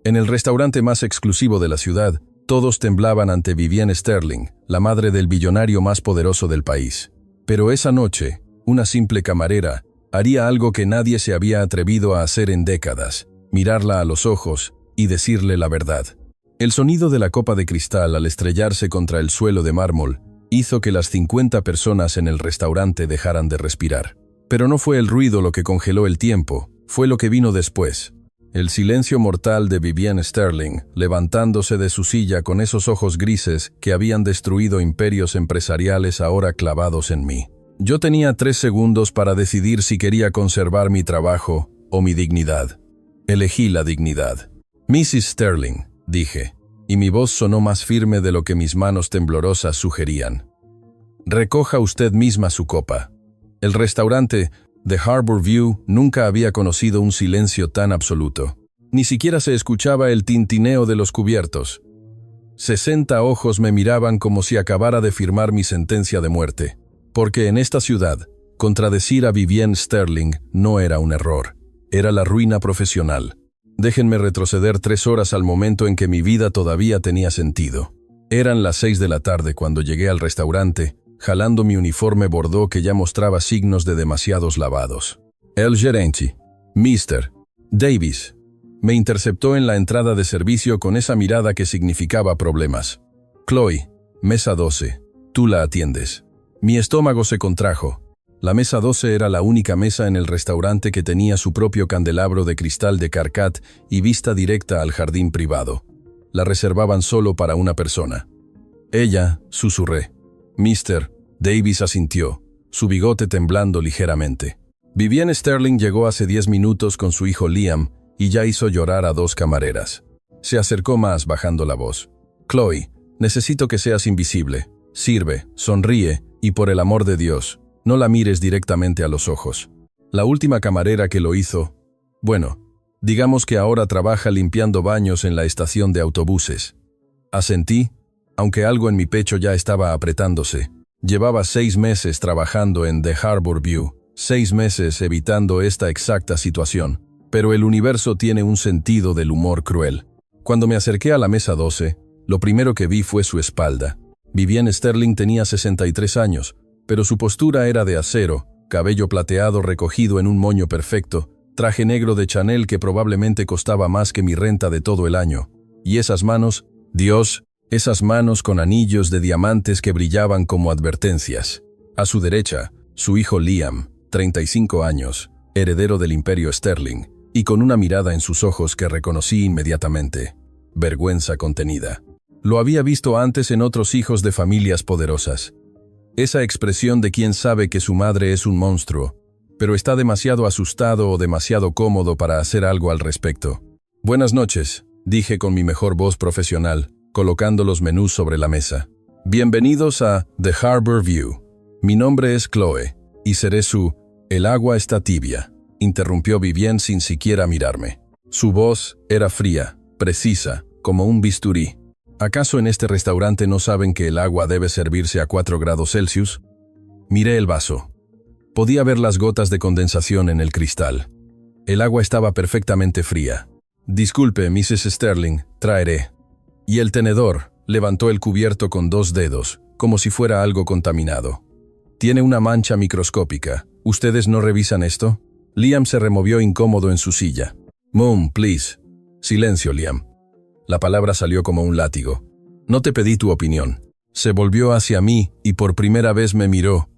En el restaurante más exclusivo de la ciudad, todos temblaban ante Vivienne Sterling, la madre del billonario más poderoso del país. Pero esa noche, una simple camarera haría algo que nadie se había atrevido a hacer en décadas: mirarla a los ojos y decirle la verdad. El sonido de la copa de cristal al estrellarse contra el suelo de mármol hizo que las 50 personas en el restaurante dejaran de respirar. Pero no fue el ruido lo que congeló el tiempo, fue lo que vino después. El silencio mortal de Vivienne Sterling, levantándose de su silla con esos ojos grises que habían destruido imperios empresariales ahora clavados en mí. Yo tenía 3 segundos para decidir si quería conservar mi trabajo o mi dignidad. Elegí la dignidad. Mrs. Sterling, dije, y mi voz sonó más firme de lo que mis manos temblorosas sugerían. Recoja usted misma su copa. El restaurante The Harbor View nunca había conocido un silencio tan absoluto. Ni siquiera se escuchaba el tintineo de los cubiertos. 60 ojos me miraban como si acabara de firmar mi sentencia de muerte. Porque en esta ciudad, contradecir a Vivienne Sterling no era un error. Era la ruina profesional. Déjenme retroceder 3 horas al momento en que mi vida todavía tenía sentido. Eran las 6 de la tarde cuando llegué al restaurante, jalando mi uniforme bordó que ya mostraba signos de demasiados lavados. El gerente, Mr. Davis, me interceptó en la entrada de servicio con esa mirada que significaba problemas. Chloe, mesa 12, tú la atiendes. Mi estómago se contrajo. La mesa 12 era la única mesa en el restaurante que tenía su propio candelabro de cristal de Carcat y vista directa al jardín privado. La reservaban solo para una persona. Ella, susurré. Mr. Davis asintió, su bigote temblando ligeramente. Vivienne Sterling llegó hace 10 minutos con su hijo Liam y ya hizo llorar a 2 camareras. Se acercó más bajando la voz. Chloe, necesito que seas invisible. Sirve, sonríe y por el amor de Dios, no la mires directamente a los ojos. La última camarera que lo hizo, bueno, digamos que ahora trabaja limpiando baños en la estación de autobuses. Asentí, aunque algo en mi pecho ya estaba apretándose. Llevaba 6 meses trabajando en The Harbor View, 6 meses evitando esta exacta situación, pero el universo tiene un sentido del humor cruel. Cuando me acerqué a la mesa 12, lo primero que vi fue su espalda. Vivienne Sterling tenía 63 años, pero su postura era de acero, cabello plateado recogido en un moño perfecto, traje negro de Chanel que probablemente costaba más que mi renta de todo el año. Y esas manos, Dios, esas manos con anillos de diamantes que brillaban como advertencias. A su derecha, su hijo Liam, 35 años, heredero del imperio Sterling, y con una mirada en sus ojos que reconocí inmediatamente. Vergüenza contenida. Lo había visto antes en otros hijos de familias poderosas. Esa expresión de quien sabe que su madre es un monstruo, pero está demasiado asustado o demasiado cómodo para hacer algo al respecto. Buenas noches, dije con mi mejor voz profesional, colocando los menús sobre la mesa. Bienvenidos a The Harbor View. Mi nombre es Chloe, y seré su... El agua está tibia, interrumpió Vivienne sin siquiera mirarme. Su voz era fría, precisa, como un bisturí. ¿Acaso en este restaurante no saben que el agua debe servirse a 4 grados Celsius? Miré el vaso. Podía ver las gotas de condensación en el cristal. El agua estaba perfectamente fría. Disculpe, Mrs. Sterling, traeré. Y el tenedor levantó el cubierto con 2 dedos, como si fuera algo contaminado. Tiene una mancha microscópica. ¿Ustedes no revisan esto? Liam se removió incómodo en su silla. Mom, please. Silencio, Liam. La palabra salió como un látigo. No te pedí tu opinión. Se volvió hacia mí y por primera vez me miró.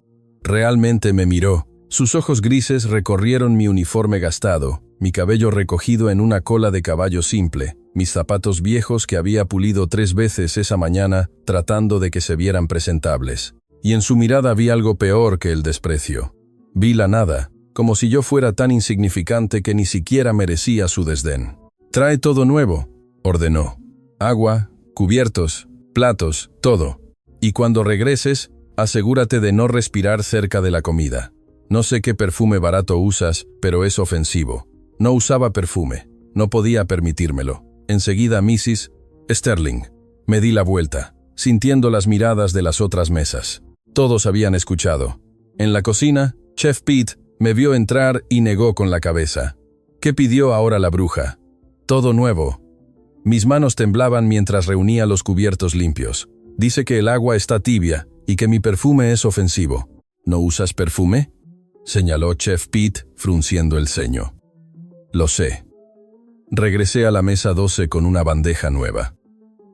Realmente me miró. Sus ojos grises recorrieron mi uniforme gastado, mi cabello recogido en una cola de caballo simple, mis zapatos viejos que había pulido 3 veces esa mañana tratando de que se vieran presentables. Y en su mirada vi algo peor que el desprecio. Vi la nada, como si yo fuera tan insignificante que ni siquiera merecía su desdén. «Trae todo nuevo», ordenó. «Agua, cubiertos, platos, todo. Y cuando regreses, asegúrate de no respirar cerca de la comida. No sé qué perfume barato usas, pero es ofensivo. No usaba perfume. No podía permitírmelo. Enseguida Mrs. Sterling. Me di la vuelta, sintiendo las miradas de las otras mesas. Todos habían escuchado. En la cocina, Chef Pete me vio entrar y negó con la cabeza. ¿Qué pidió ahora la bruja? Todo nuevo. Mis manos temblaban mientras reunía los cubiertos limpios. Dice que el agua está tibia y que mi perfume es ofensivo. ¿No usas perfume?, señaló Chef Pete, frunciendo el ceño. Lo sé. Regresé a la mesa 12 con una bandeja nueva.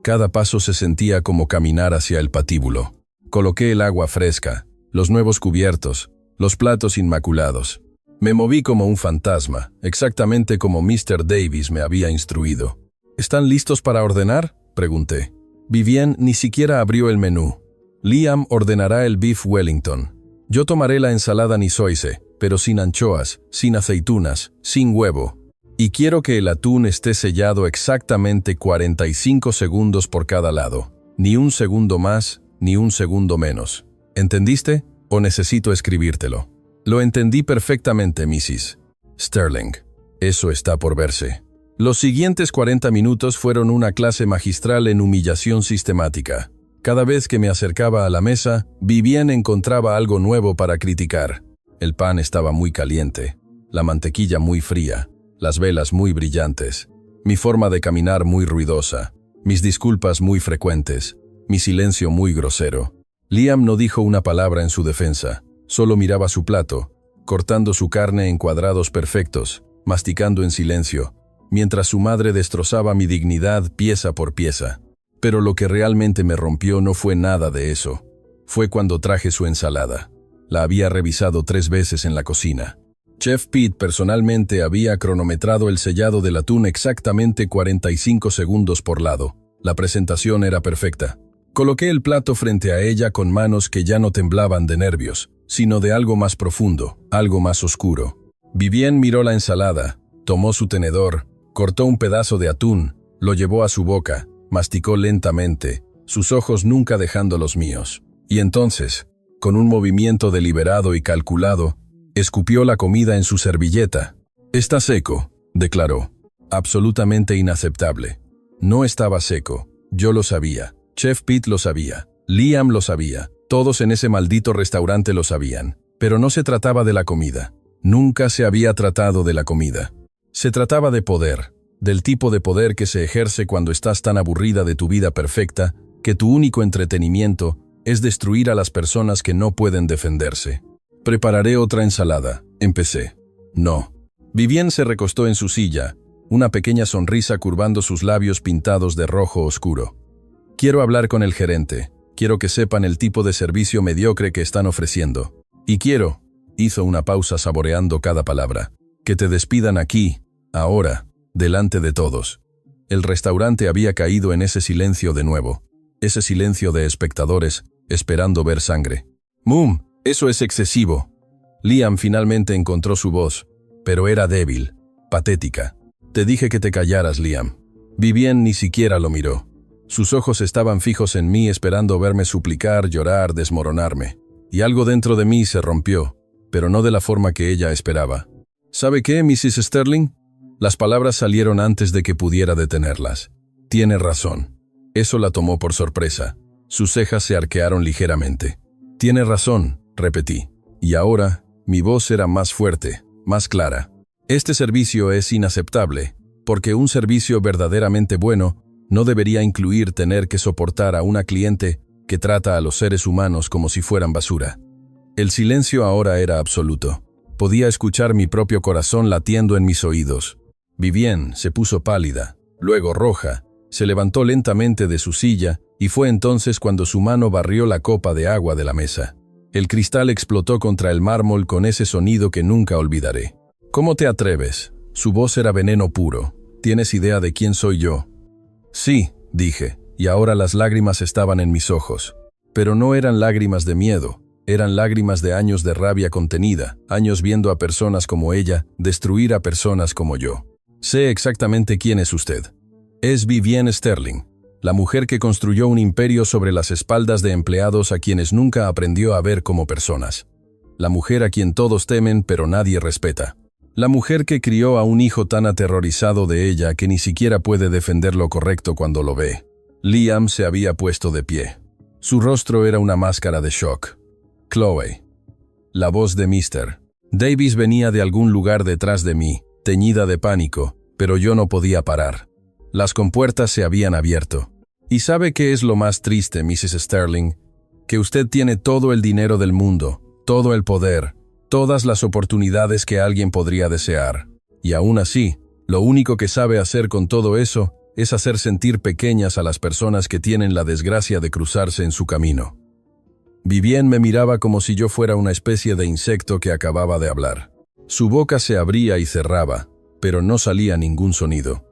Cada paso se sentía como caminar hacia el patíbulo. Coloqué el agua fresca, los nuevos cubiertos, los platos inmaculados. Me moví como un fantasma, exactamente como Mr. Davis me había instruido. ¿Están listos para ordenar?, pregunté. Vivienne ni siquiera abrió el menú. Liam ordenará el beef Wellington. Yo tomaré la ensalada niçoise, pero sin anchoas, sin aceitunas, sin huevo. Y quiero que el atún esté sellado exactamente 45 segundos por cada lado. Ni un segundo más, ni un segundo menos. ¿Entendiste? ¿O necesito escribírtelo? Lo entendí perfectamente, Mrs. Sterling. Eso está por verse. Los siguientes 40 minutos fueron una clase magistral en humillación sistemática. Cada vez que me acercaba a la mesa, Vivienne encontraba algo nuevo para criticar. El pan estaba muy caliente, la mantequilla muy fría, las velas muy brillantes, mi forma de caminar muy ruidosa, mis disculpas muy frecuentes, mi silencio muy grosero. Liam no dijo una palabra en su defensa, solo miraba su plato, cortando su carne en cuadrados perfectos, masticando en silencio, mientras su madre destrozaba mi dignidad pieza por pieza. Pero lo que realmente me rompió no fue nada de eso. Fue cuando traje su ensalada. La había revisado 3 veces en la cocina. Chef Pete personalmente había cronometrado el sellado del atún exactamente 45 segundos por lado. La presentación era perfecta. Coloqué el plato frente a ella con manos que ya no temblaban de nervios, sino de algo más profundo, algo más oscuro. Vivienne miró la ensalada, tomó su tenedor, cortó un pedazo de atún, lo llevó a su boca, masticó lentamente, sus ojos nunca dejando los míos. Y entonces, con un movimiento deliberado y calculado, escupió la comida en su servilleta. «Está seco», declaró. Absolutamente inaceptable. No estaba seco. Yo lo sabía. Chef Pete lo sabía. Liam lo sabía. Todos en ese maldito restaurante lo sabían. Pero no se trataba de la comida. Nunca se había tratado de la comida. Se trataba de poder. Del tipo de poder que se ejerce cuando estás tan aburrida de tu vida perfecta que tu único entretenimiento es destruir a las personas que no pueden defenderse. «Prepararé otra ensalada», empecé. «No». Vivienne se recostó en su silla, una pequeña sonrisa curvando sus labios pintados de rojo oscuro. «Quiero hablar con el gerente. Quiero que sepan el tipo de servicio mediocre que están ofreciendo. Y quiero», hizo una pausa saboreando cada palabra, «que te despidan aquí, ahora, delante de todos». El restaurante había caído en ese silencio de nuevo, ese silencio de espectadores, esperando ver sangre. «Mum, eso es excesivo». Liam finalmente encontró su voz, pero era débil, patética. «Te dije que te callaras, Liam». Vivienne ni siquiera lo miró. Sus ojos estaban fijos en mí esperando verme suplicar, llorar, desmoronarme. Y algo dentro de mí se rompió, pero no de la forma que ella esperaba. «¿Sabe qué, Mrs. Sterling?» Las palabras salieron antes de que pudiera detenerlas. «Tiene razón». Eso la tomó por sorpresa. Sus cejas se arquearon ligeramente. «Tiene razón», repetí. Y ahora, mi voz era más fuerte, más clara. «Este servicio es inaceptable, porque un servicio verdaderamente bueno no debería incluir tener que soportar a una cliente que trata a los seres humanos como si fueran basura». El silencio ahora era absoluto. Podía escuchar mi propio corazón latiendo en mis oídos. Vivienne se puso pálida, luego roja, se levantó lentamente de su silla y fue entonces cuando su mano barrió la copa de agua de la mesa. El cristal explotó contra el mármol con ese sonido que nunca olvidaré. «¿Cómo te atreves?» Su voz era veneno puro. «¿Tienes idea de quién soy yo?» «Sí», dije, y ahora las lágrimas estaban en mis ojos. Pero no eran lágrimas de miedo, eran lágrimas de años de rabia contenida, años viendo a personas como ella destruir a personas como yo. «Sé exactamente quién es usted. Es Vivienne Sterling, la mujer que construyó un imperio sobre las espaldas de empleados a quienes nunca aprendió a ver como personas. La mujer a quien todos temen pero nadie respeta. La mujer que crió a un hijo tan aterrorizado de ella que ni siquiera puede defender lo correcto cuando lo ve». Liam se había puesto de pie. Su rostro era una máscara de shock. «Chloe». La voz de Mr. Davis venía de algún lugar detrás de mí, teñida de pánico, pero yo no podía parar. Las compuertas se habían abierto. ¿Y sabe qué es lo más triste, Mrs. Sterling? Que usted tiene todo el dinero del mundo, todo el poder, todas las oportunidades que alguien podría desear. Y aún así, lo único que sabe hacer con todo eso es hacer sentir pequeñas a las personas que tienen la desgracia de cruzarse en su camino. Vivienne me miraba como si yo fuera una especie de insecto que acababa de hablar. Su boca se abría y cerraba, pero no salía ningún sonido.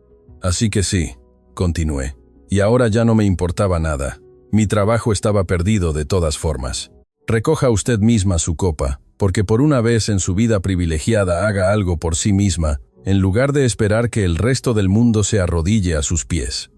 Así que sí, continué. Y ahora ya no me importaba nada. Mi trabajo estaba perdido de todas formas. Recoja usted misma su copa, porque por una vez en su vida privilegiada haga algo por sí misma, en lugar de esperar que el resto del mundo se arrodille a sus pies.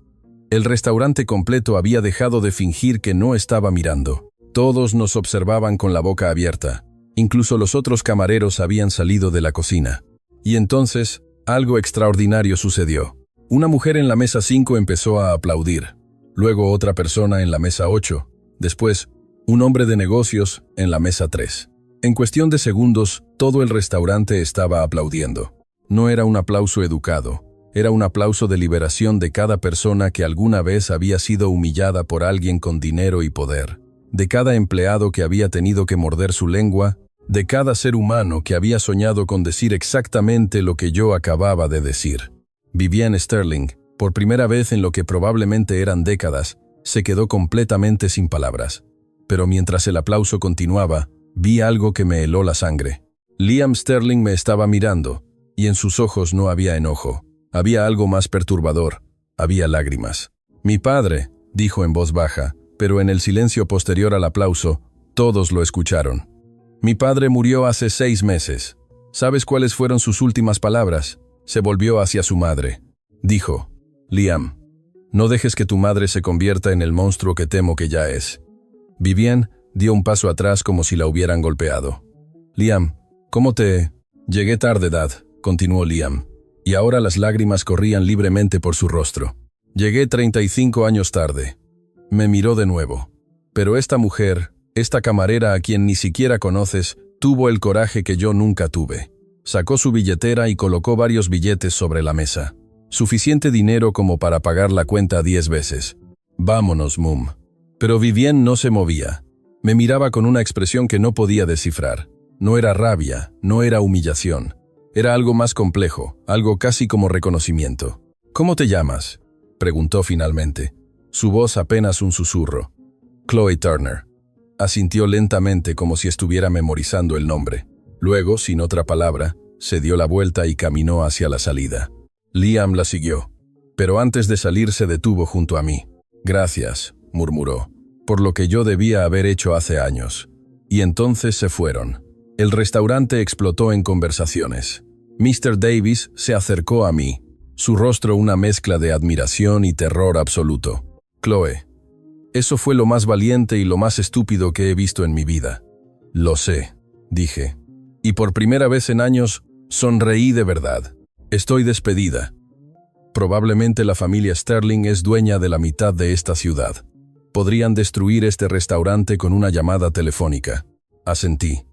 El restaurante completo había dejado de fingir que no estaba mirando. Todos nos observaban con la boca abierta. Incluso los otros camareros habían salido de la cocina. Y entonces, algo extraordinario sucedió. Una mujer en la mesa 5 empezó a aplaudir. Luego otra persona en la mesa 8. Después, un hombre de negocios en la mesa 3. En cuestión de segundos, todo el restaurante estaba aplaudiendo. No era un aplauso educado, era un aplauso de liberación de cada persona que alguna vez había sido humillada por alguien con dinero y poder, de cada empleado que había tenido que morder su lengua, de cada ser humano que había soñado con decir exactamente lo que yo acababa de decir. Vivienne Sterling, por primera vez en lo que probablemente eran décadas, se quedó completamente sin palabras. Pero mientras el aplauso continuaba, vi algo que me heló la sangre. Liam Sterling me estaba mirando, y en sus ojos no había enojo. Había algo más perturbador. Había lágrimas. «Mi padre», dijo en voz baja, pero en el silencio posterior al aplauso, todos lo escucharon. «Mi padre murió hace 6 meses. ¿Sabes cuáles fueron sus últimas palabras?» Se volvió hacia su madre. Dijo: «Liam, no dejes que tu madre se convierta en el monstruo que temo que ya es». Vivienne dio un paso atrás como si la hubieran golpeado. «Liam, ¿cómo te...?» «Llegué tarde, Dad», continuó Liam, y ahora las lágrimas corrían libremente por su rostro. «Llegué 35 años tarde». Me miró de nuevo. «Pero esta mujer, esta camarera a quien ni siquiera conoces, tuvo el coraje que yo nunca tuve». Sacó su billetera y colocó varios billetes sobre la mesa. Suficiente dinero como para pagar la cuenta 10 veces. «Vámonos, Mum». Pero Vivienne no se movía. Me miraba con una expresión que no podía descifrar. No era rabia, no era humillación. Era algo más complejo, algo casi como reconocimiento. «¿Cómo te llamas?», preguntó finalmente. Su voz apenas un susurro. «Chloe Turner». Asintió lentamente como si estuviera memorizando el nombre. Luego, sin otra palabra, se dio la vuelta y caminó hacia la salida. Liam la siguió, pero antes de salir se detuvo junto a mí. «Gracias», murmuró, «por lo que yo debía haber hecho hace años». Y entonces se fueron. El restaurante explotó en conversaciones. Mr. Davis se acercó a mí, su rostro una mezcla de admiración y terror absoluto. «Chloe, eso fue lo más valiente y lo más estúpido que he visto en mi vida». «Lo sé», dije. Y por primera vez en años, sonreí de verdad. Estoy despedida. Probablemente la familia Sterling es dueña de la mitad de esta ciudad. Podrían destruir este restaurante con una llamada telefónica. Asentí.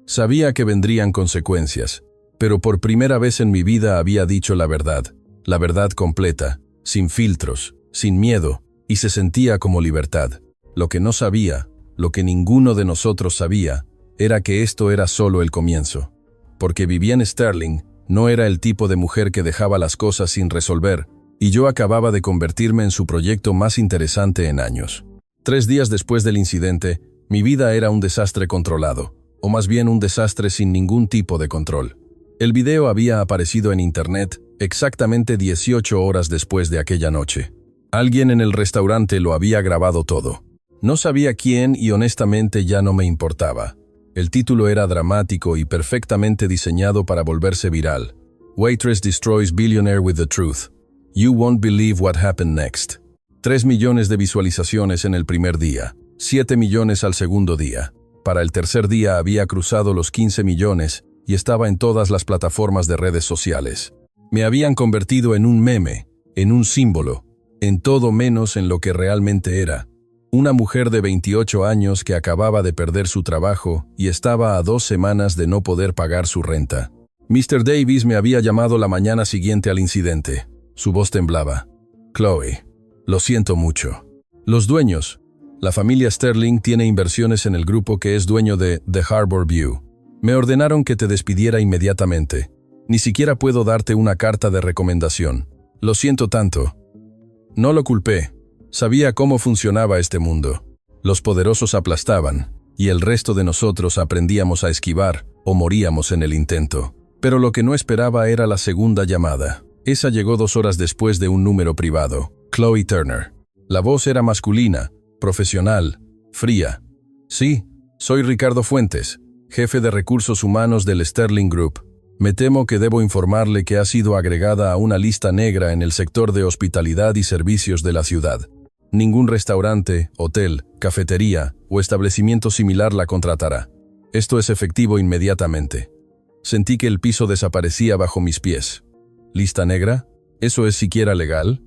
Sabía que vendrían consecuencias, pero por primera vez en mi vida había dicho la verdad completa, sin filtros, sin miedo, y se sentía como libertad. Lo que no sabía, lo que ninguno de nosotros sabía, era que esto era solo el comienzo. Porque Vivienne Sterling no era el tipo de mujer que dejaba las cosas sin resolver, y yo acababa de convertirme en su proyecto más interesante en años. 3 días después del incidente, mi vida era un desastre controlado, o más bien un desastre sin ningún tipo de control. El video había aparecido en internet exactamente 18 horas después de aquella noche. Alguien en el restaurante lo había grabado todo. No sabía quién y honestamente ya no me importaba. El título era dramático y perfectamente diseñado para volverse viral. Waitress destroys billionaire with the truth. You won't believe what happened next. 3 millones de visualizaciones en el primer día, 7 millones al segundo día. Para el tercer día había cruzado los 15 millones y estaba en todas las plataformas de redes sociales. Me habían convertido en un meme, en un símbolo, en todo menos en lo que realmente era. Una mujer de 28 años que acababa de perder su trabajo y estaba a 2 semanas de no poder pagar su renta. Mr. Davis me había llamado la mañana siguiente al incidente. Su voz temblaba. Chloe. Lo siento mucho. Los dueños. La familia Sterling tiene inversiones en el grupo que es dueño de The Harbor View. Me ordenaron que te despidiera inmediatamente. Ni siquiera puedo darte una carta de recomendación. Lo siento tanto. No lo culpé. Sabía cómo funcionaba este mundo. Los poderosos aplastaban, y el resto de nosotros aprendíamos a esquivar o moríamos en el intento. Pero lo que no esperaba era la segunda llamada. Esa llegó 2 horas después de un número privado. Chloe Turner. La voz era masculina, profesional, fría. Sí, soy Ricardo Fuentes, jefe de recursos humanos del Sterling Group. Me temo que debo informarle que ha sido agregada a una lista negra en el sector de hospitalidad y servicios de la ciudad. Ningún restaurante, hotel, cafetería o establecimiento similar la contratará. Esto es efectivo inmediatamente. Sentí que el piso desaparecía bajo mis pies. ¿Lista negra? ¿Eso es siquiera legal?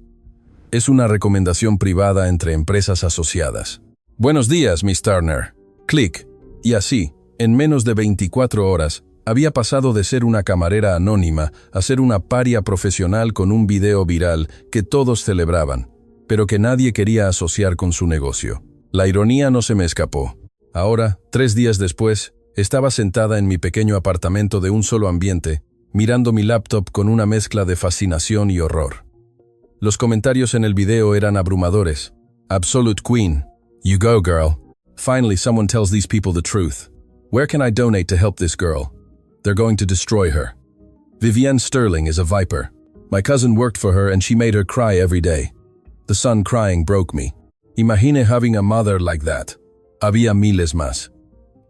Es una recomendación privada entre empresas asociadas. Buenos días, Miss Turner. Clic. Y así, en menos de 24 horas, había pasado de ser una camarera anónima a ser una paria profesional con un video viral que todos celebraban, pero que nadie quería asociar con su negocio. La ironía no se me escapó. Ahora, 3 días después, estaba sentada en mi pequeño apartamento de un solo ambiente, mirando mi laptop con una mezcla de fascinación y horror. Los comentarios en el video eran abrumadores. Absolute Queen. You go, girl. Finally, someone tells these people the truth. Where can I donate to help this girl? They're going to destroy her. Vivienne Sterling is a viper. My cousin worked for her and she made her cry every day. The son crying broke me. Imagine having a mother like that. Había miles más.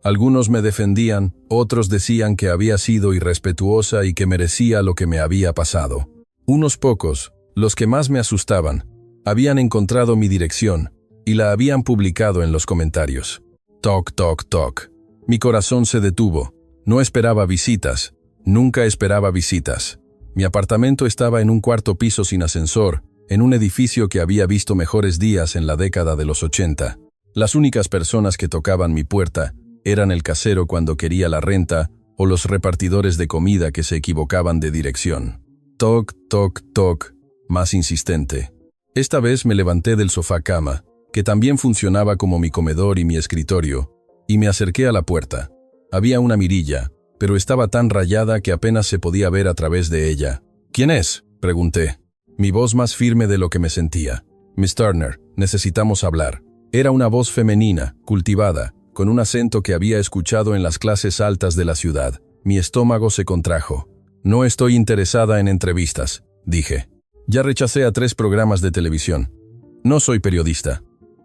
Algunos me defendían, otros decían que había sido irrespetuosa y que merecía lo que me había pasado. Unos pocos, los que más me asustaban, habían encontrado mi dirección y la habían publicado en los comentarios. Toc, toc, toc. Mi corazón se detuvo. No esperaba visitas. Nunca esperaba visitas. Mi apartamento estaba en un 4º piso sin ascensor, en un edificio que había visto mejores días en la década de los 80. Las únicas personas que tocaban mi puerta eran el casero cuando quería la renta o los repartidores de comida que se equivocaban de dirección. Toc, toc, toc, más insistente. Esta vez me levanté del sofá cama, que también funcionaba como mi comedor y mi escritorio, y me acerqué a la puerta. Había una mirilla, pero estaba tan rayada que apenas se podía ver a través de ella. ¿Quién es?, pregunté. Mi voz más firme de lo que me sentía. Miss Turner, necesitamos hablar. Era una voz femenina, cultivada, con un acento que había escuchado en las clases altas de la ciudad. Mi estómago se contrajo. No estoy interesada en entrevistas, dije. Ya rechacé a 3 programas de televisión. No soy periodista.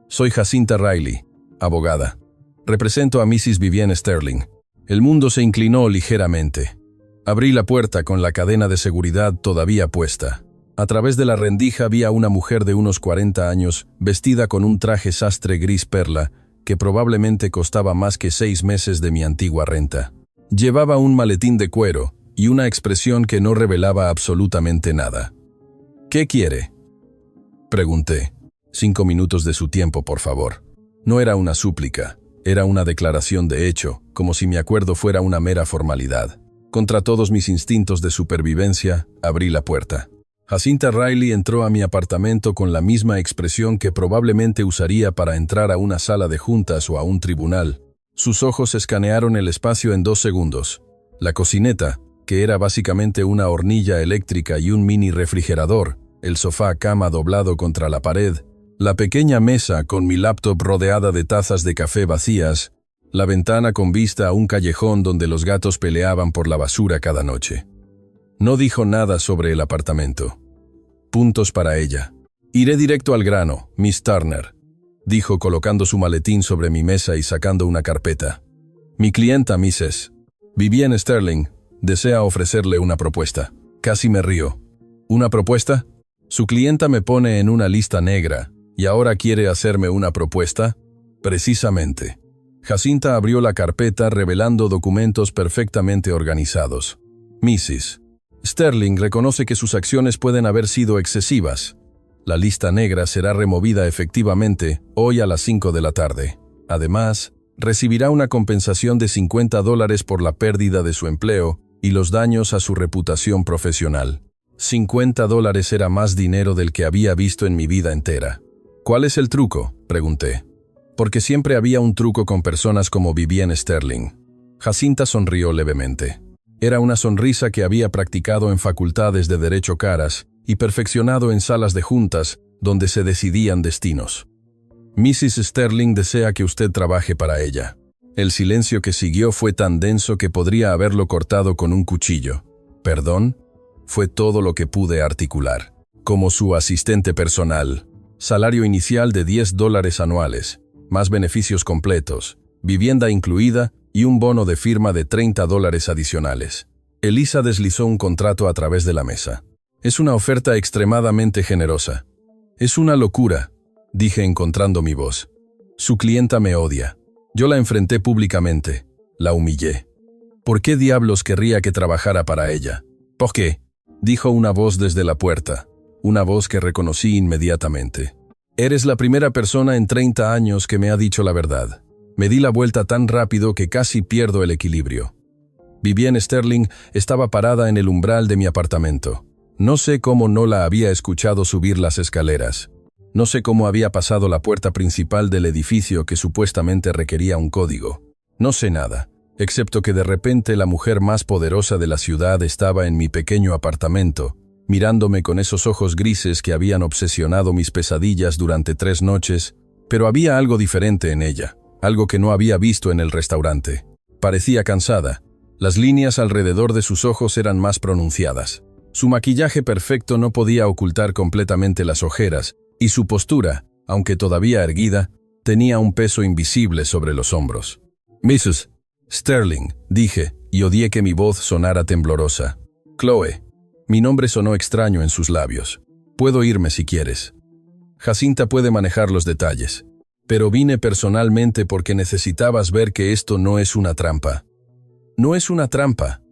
Soy Jacinta Riley, abogada. Represento a Mrs. Vivienne Sterling. El mundo se inclinó ligeramente. Abrí la puerta con la cadena de seguridad todavía puesta. A través de la rendija vi a una mujer de unos 40 años, vestida con un traje sastre gris perla, que probablemente costaba más que 6 meses de mi antigua renta. Llevaba un maletín de cuero y una expresión que no revelaba absolutamente nada. ¿Qué quiere?, pregunté. 5 minutos de su tiempo, por favor. No era una súplica, era una declaración de hecho, como si mi acuerdo fuera una mera formalidad. Contra todos mis instintos de supervivencia, abrí la puerta. Jacinta Riley entró a mi apartamento con la misma expresión que probablemente usaría para entrar a una sala de juntas o a un tribunal. Sus ojos escanearon el espacio en 2 segundos. La cocineta, que era básicamente una hornilla eléctrica y un mini refrigerador, el sofá cama doblado contra la pared, la pequeña mesa con mi laptop rodeada de tazas de café vacías, la ventana con vista a un callejón donde los gatos peleaban por la basura cada noche. No dijo nada sobre el apartamento. Puntos para ella. Iré directo al grano, Miss Turner, dijo colocando su maletín sobre mi mesa y sacando una carpeta. Mi clienta, Mrs. Vivienne Sterling, desea ofrecerle una propuesta. Casi me río. ¿Una propuesta? Su clienta me pone en una lista negra, ¿y ahora quiere hacerme una propuesta? Precisamente. Jacinta abrió la carpeta revelando documentos perfectamente organizados. Mrs. Sterling reconoce que sus acciones pueden haber sido excesivas. La lista negra será removida efectivamente hoy a las 5 de la tarde. Además, recibirá una compensación de $50 por la pérdida de su empleo y los daños a su reputación profesional. $50 era más dinero del que había visto en mi vida entera. ¿Cuál es el truco?, pregunté. Porque siempre había un truco con personas como Vivienne Sterling. Jacinta sonrió levemente. Era una sonrisa que había practicado en facultades de Derecho caras y perfeccionado en salas de juntas donde se decidían destinos. Mrs. Sterling desea que usted trabaje para ella. El silencio que siguió fue tan denso que podría haberlo cortado con un cuchillo. ¿Perdón? Fue todo lo que pude articular. Como su asistente personal. Salario inicial de $10 anuales, más beneficios completos, vivienda incluida y un bono de firma de $30 adicionales. Elisa deslizó un contrato a través de la mesa. Es una oferta extremadamente generosa. Es una locura, dije encontrando mi voz. Su clienta me odia. Yo la enfrenté públicamente. La humillé. ¿Por qué diablos querría que trabajara para ella? ¿Por qué?, dijo una voz desde la puerta. Una voz que reconocí inmediatamente. Eres la primera persona en 30 años que me ha dicho la verdad. Me di la vuelta tan rápido que casi pierdo el equilibrio. Vivienne Sterling estaba parada en el umbral de mi apartamento. No sé cómo no la había escuchado subir las escaleras. No sé cómo había pasado la puerta principal del edificio que supuestamente requería un código. No sé nada, excepto que de repente la mujer más poderosa de la ciudad estaba en mi pequeño apartamento, mirándome con esos ojos grises que habían obsesionado mis pesadillas durante 3 noches, pero había algo diferente en ella, algo que no había visto en el restaurante. Parecía cansada. Las líneas alrededor de sus ojos eran más pronunciadas. Su maquillaje perfecto no podía ocultar completamente las ojeras, y su postura, aunque todavía erguida, tenía un peso invisible sobre los hombros. «Mrs. Sterling», dije, y odié que mi voz sonara temblorosa. «Chloe». Mi nombre sonó extraño en sus labios. «Puedo irme si quieres. Jacinta puede manejar los detalles. Pero vine personalmente porque necesitabas ver que esto no es una trampa». «No es una trampa»,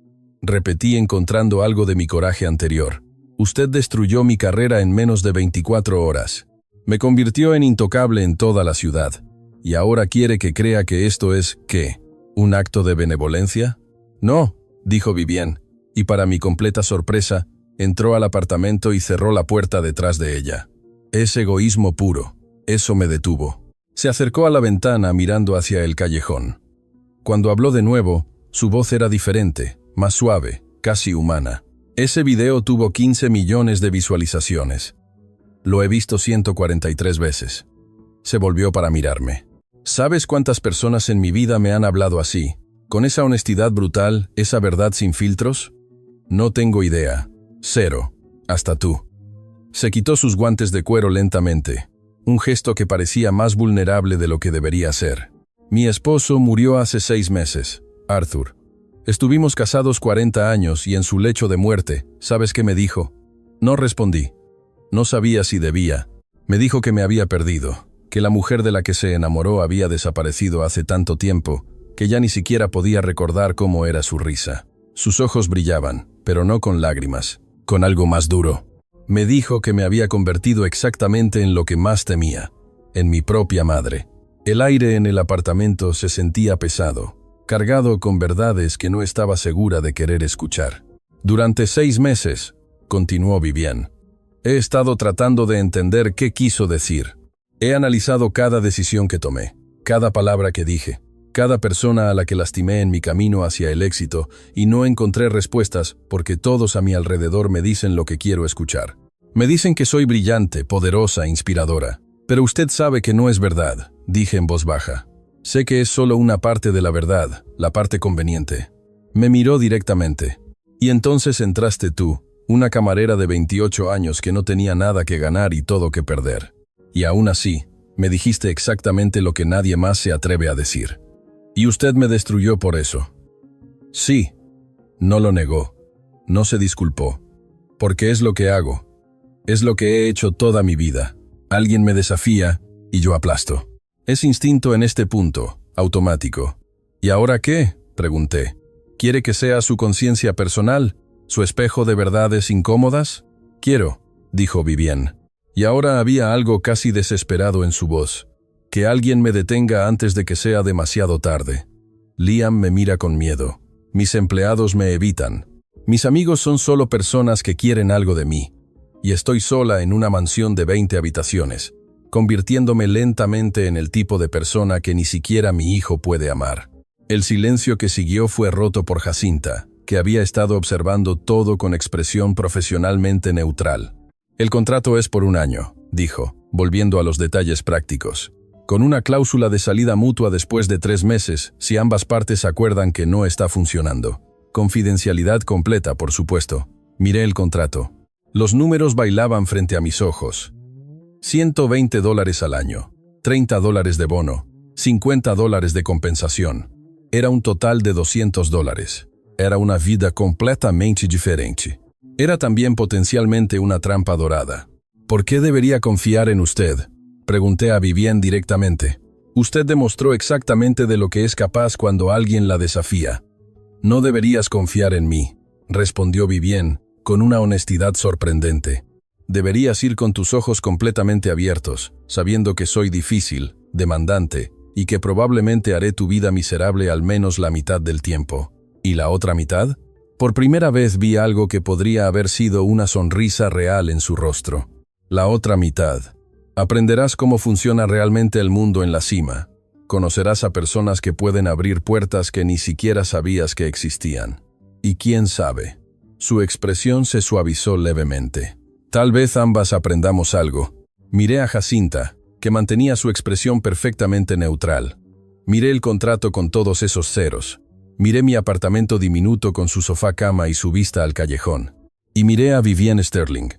repetí encontrando algo de mi coraje anterior. «Usted destruyó mi carrera en menos de 24 horas. Me convirtió en intocable en toda la ciudad. ¿Y ahora quiere que crea que esto es, qué, un acto de benevolencia?» «No», dijo Vivienne, y para mi completa sorpresa, entró al apartamento y cerró la puerta detrás de ella. Es egoísmo puro. Eso me detuvo. Se acercó a la ventana mirando hacia el callejón. Cuando habló de nuevo, su voz era diferente, más suave, casi humana. Ese video tuvo 15 millones de visualizaciones. Lo he visto 143 veces. Se volvió para mirarme. ¿Sabes cuántas personas en mi vida me han hablado así? Con esa honestidad brutal, esa verdad sin filtros. No tengo idea. 0. Hasta tú. Se quitó sus guantes de cuero lentamente. Un gesto que parecía más vulnerable de lo que debería ser. Mi esposo murió hace 6 meses, Arthur. Estuvimos casados 40 años y en su lecho de muerte, ¿sabes qué me dijo? No respondí. No sabía si debía. Me dijo que me había perdido, que la mujer de la que se enamoró había desaparecido hace tanto tiempo, que ya ni siquiera podía recordar cómo era su risa. Sus ojos brillaban, pero no con lágrimas, con algo más duro. Me dijo que me había convertido exactamente en lo que más temía, en mi propia madre. El aire en el apartamento se sentía pesado, cargado con verdades que no estaba segura de querer escuchar. Durante 6 meses, continuó Vivienne, he estado tratando de entender qué quiso decir. He analizado cada decisión que tomé, cada palabra que dije, cada persona a la que lastimé en mi camino hacia el éxito, y no encontré respuestas porque todos a mi alrededor me dicen lo que quiero escuchar. Me dicen que soy brillante, poderosa, inspiradora. Pero usted sabe que no es verdad, dije en voz baja. Sé que es solo una parte de la verdad, la parte conveniente. Me miró directamente. Y entonces entraste tú, una camarera de 28 años que no tenía nada que ganar y todo que perder. Y aún así, me dijiste exactamente lo que nadie más se atreve a decir. Y usted me destruyó por eso. Sí, no lo negó, no se disculpó. Porque es lo que hago. Es lo que he hecho toda mi vida. Alguien me desafía y yo aplasto. Es instinto en este punto, automático. ¿Y ahora qué?, pregunté. ¿Quiere que sea su conciencia personal? ¿Su espejo de verdades incómodas? Quiero, dijo Vivienne. Y ahora había algo casi desesperado en su voz. Que alguien me detenga antes de que sea demasiado tarde. Liam me mira con miedo. Mis empleados me evitan. Mis amigos son solo personas que quieren algo de mí, y estoy sola en una mansión de 20 habitaciones, convirtiéndome lentamente en el tipo de persona que ni siquiera mi hijo puede amar. El silencio que siguió fue roto por Jacinta, que había estado observando todo con expresión profesionalmente neutral. El contrato es por 1 año, dijo, volviendo a los detalles prácticos, con una cláusula de salida mutua después de 3 meses, si ambas partes acuerdan que no está funcionando. Confidencialidad completa, por supuesto. Miré el contrato. Los números bailaban frente a mis ojos. $120 al año, $30 de bono, $50 de compensación. Era un total de $200. Era una vida completamente diferente. Era también potencialmente una trampa dorada. ¿Por qué debería confiar en usted?, pregunté a Vivienne directamente. Usted demostró exactamente de lo que es capaz cuando alguien la desafía. No deberías confiar en mí, respondió Vivienne, con una honestidad sorprendente. Deberías ir con tus ojos completamente abiertos, sabiendo que soy difícil, demandante, y que probablemente haré tu vida miserable al menos la mitad del tiempo. ¿Y la otra mitad? Por primera vez vi algo que podría haber sido una sonrisa real en su rostro. La otra mitad. Aprenderás cómo funciona realmente el mundo en la cima. Conocerás a personas que pueden abrir puertas que ni siquiera sabías que existían. Y quién sabe. Su expresión se suavizó levemente. Tal vez ambas aprendamos algo. Miré a Jacinta, que mantenía su expresión perfectamente neutral. Miré el contrato con todos esos ceros. Miré mi apartamento diminuto con su sofá-cama y su vista al callejón. Y miré a Vivienne Sterling,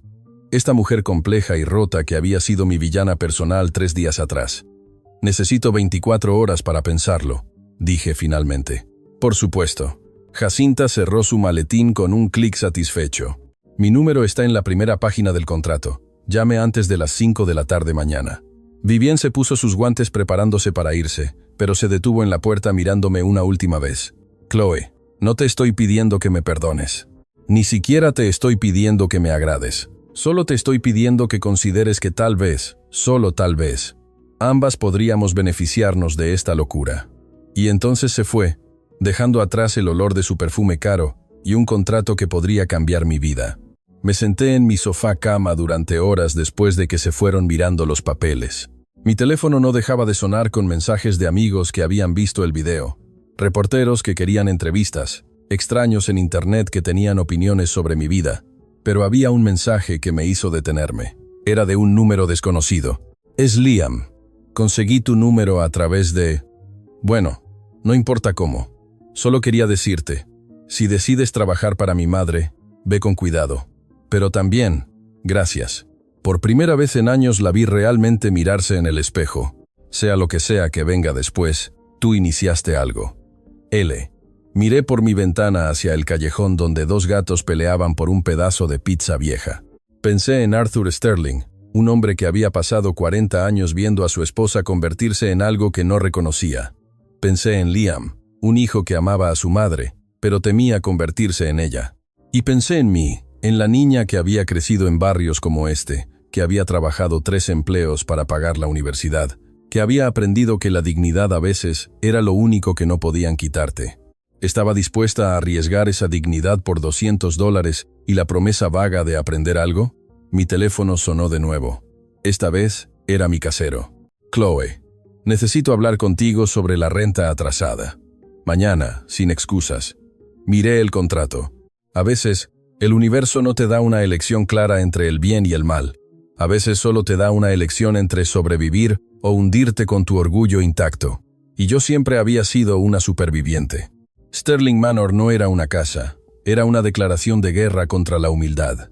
esta mujer compleja y rota que había sido mi villana personal 3 días atrás. Necesito 24 horas para pensarlo, dije finalmente. Por supuesto. Jacinta cerró su maletín con un clic satisfecho. Mi número está en la primera página del contrato. Llame antes de las 5 de la tarde mañana. Vivienne se puso sus guantes preparándose para irse, pero se detuvo en la puerta mirándome una última vez. Chloe, no te estoy pidiendo que me perdones. Ni siquiera te estoy pidiendo que me agrades. Solo te estoy pidiendo que consideres que tal vez, solo tal vez, ambas podríamos beneficiarnos de esta locura. Y entonces se fue, dejando atrás el olor de su perfume caro y un contrato que podría cambiar mi vida. Me senté en mi sofá-cama durante horas después de que se fueron mirando los papeles. Mi teléfono no dejaba de sonar con mensajes de amigos que habían visto el video, reporteros que querían entrevistas, extraños en internet que tenían opiniones sobre mi vida. Pero había un mensaje que me hizo detenerme. Era de un número desconocido. Es Liam. Conseguí tu número a través de... Bueno, no importa cómo. Solo quería decirte, si decides trabajar para mi madre, ve con cuidado. Pero también, gracias. Por primera vez en años la vi realmente mirarse en el espejo. Sea lo que sea que venga después, tú iniciaste algo. L. Miré por mi ventana hacia el callejón donde 2 gatos peleaban por un pedazo de pizza vieja. Pensé en Arthur Sterling, un hombre que había pasado 40 años viendo a su esposa convertirse en algo que no reconocía. Pensé en Liam, un hijo que amaba a su madre, pero temía convertirse en ella. Y pensé en mí, en la niña que había crecido en barrios como este, que había trabajado 3 empleos para pagar la universidad, que había aprendido que la dignidad a veces era lo único que no podían quitarte. Estaba dispuesta a arriesgar esa dignidad por $200 y la promesa vaga de aprender algo. Mi teléfono sonó de nuevo. Esta vez era mi casero. Chloe, necesito hablar contigo sobre la renta atrasada. Mañana, sin excusas. Miré el contrato. A veces, el universo no te da una elección clara entre el bien y el mal. A veces solo te da una elección entre sobrevivir o hundirte con tu orgullo intacto. Y yo siempre había sido una superviviente. Sterling Manor no era una casa, era una declaración de guerra contra la humildad.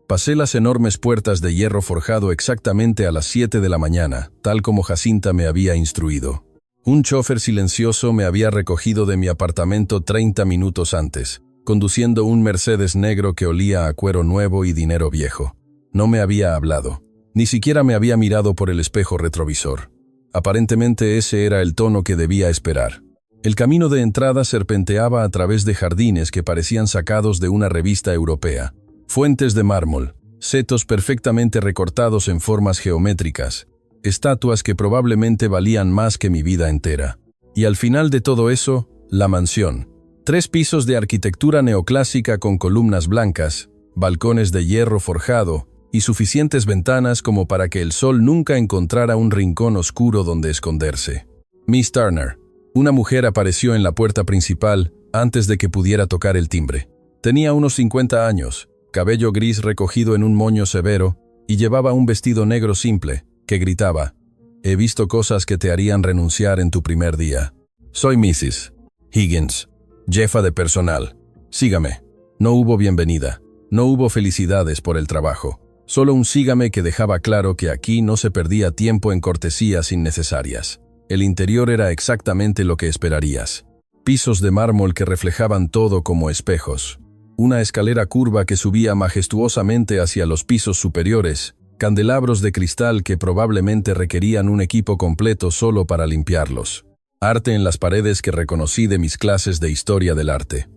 Pasé las enormes puertas de hierro forjado exactamente a las 7 de la mañana, tal como Jacinta me había instruido. Un chófer silencioso me había recogido de mi apartamento 30 minutos antes, conduciendo un Mercedes negro que olía a cuero nuevo y dinero viejo. No me había hablado, ni siquiera me había mirado por el espejo retrovisor. Aparentemente ese era el tono que debía esperar. El camino de entrada serpenteaba a través de jardines que parecían sacados de una revista europea. Fuentes de mármol, setos perfectamente recortados en formas geométricas, estatuas que probablemente valían más que mi vida entera. Y al final de todo eso, la mansión. 3 pisos de arquitectura neoclásica con columnas blancas, balcones de hierro forjado y suficientes ventanas como para que el sol nunca encontrara un rincón oscuro donde esconderse. Miss Turner, una mujer, apareció en la puerta principal antes de que pudiera tocar el timbre. Tenía unos 50 años, cabello gris recogido en un moño severo y llevaba un vestido negro simple que gritaba: «He visto cosas que te harían renunciar en tu primer día. Soy Mrs. Higgins, jefa de personal. Sígame». No hubo bienvenida, no hubo felicidades por el trabajo, solo un sígame que dejaba claro que aquí no se perdía tiempo en cortesías innecesarias. El interior era exactamente lo que esperarías. Pisos de mármol que reflejaban todo como espejos. Una escalera curva que subía majestuosamente hacia los pisos superiores. Candelabros de cristal que probablemente requerían un equipo completo solo para limpiarlos. Arte en las paredes que reconocí de mis clases de historia del arte.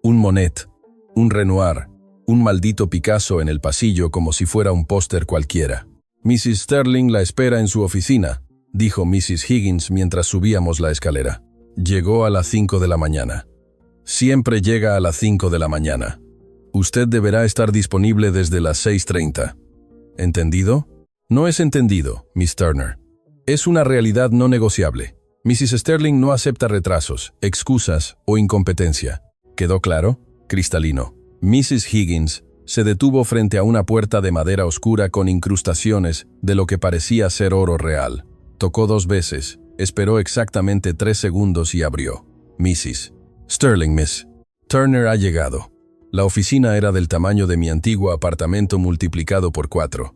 Un Monet, un Renoir, un maldito Picasso en el pasillo como si fuera un póster cualquiera. «Mrs. Sterling la espera en su oficina», dijo Mrs. Higgins mientras subíamos la escalera. Llegó a las 5 de la mañana. Siempre llega a las 5 de la mañana. Usted deberá estar disponible desde las 6:30. ¿Entendido? No es entendido, Miss Turner. Es una realidad no negociable. Mrs. Sterling no acepta retrasos, excusas o incompetencia. ¿Quedó claro? Cristalino. Mrs. Higgins se detuvo frente a una puerta de madera oscura con incrustaciones de lo que parecía ser oro real. Tocó 2 veces, esperó exactamente 3 segundos y abrió. «Mrs. Sterling, Miss Turner ha llegado». La oficina era del tamaño de mi antiguo apartamento multiplicado por 4.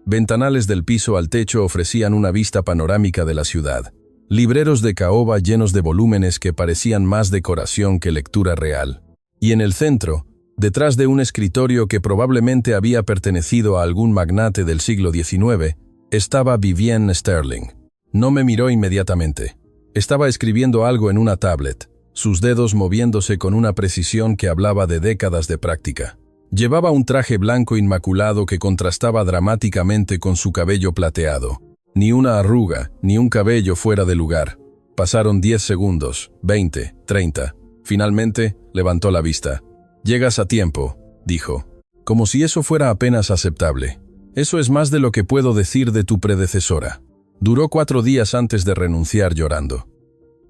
Ventanales del piso al techo ofrecían una vista panorámica de la ciudad. Libreros de caoba llenos de volúmenes que parecían más decoración que lectura real. Y en el centro, detrás de un escritorio que probablemente había pertenecido a algún magnate del siglo XIX, estaba Vivienne Sterling. No me miró inmediatamente. Estaba escribiendo algo en una tablet, sus dedos moviéndose con una precisión que hablaba de décadas de práctica. Llevaba un traje blanco inmaculado que contrastaba dramáticamente con su cabello plateado. Ni una arruga, ni un cabello fuera de lugar. Pasaron 10 segundos, 20, 30. Finalmente, levantó la vista. «Llegas a tiempo», dijo. Como si eso fuera apenas aceptable. «Eso es más de lo que puedo decir de tu predecesora. Duró 4 días antes de renunciar llorando».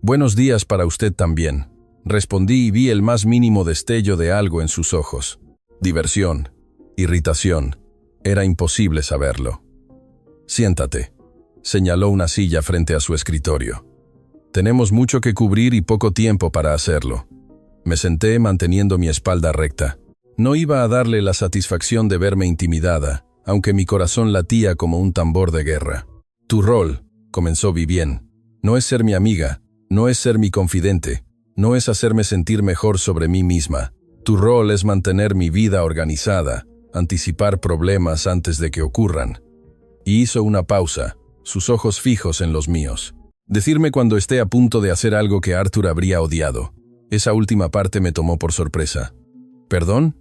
«Buenos días para usted también», respondí y vi el más mínimo destello de algo en sus ojos. Diversión, irritación, era imposible saberlo. «Siéntate», señaló una silla frente a su escritorio. «Tenemos mucho que cubrir y poco tiempo para hacerlo». Me senté manteniendo mi espalda recta. No iba a darle la satisfacción de verme intimidada, aunque mi corazón latía como un tambor de guerra. «Tu rol», comenzó Vivienne, «no es ser mi amiga, no es ser mi confidente, no es hacerme sentir mejor sobre mí misma. Tu rol es mantener mi vida organizada, anticipar problemas antes de que ocurran». Y hizo una pausa, sus ojos fijos en los míos. «Decirme cuando esté a punto de hacer algo que Arthur habría odiado». Esa última parte me tomó por sorpresa. «¿Perdón?»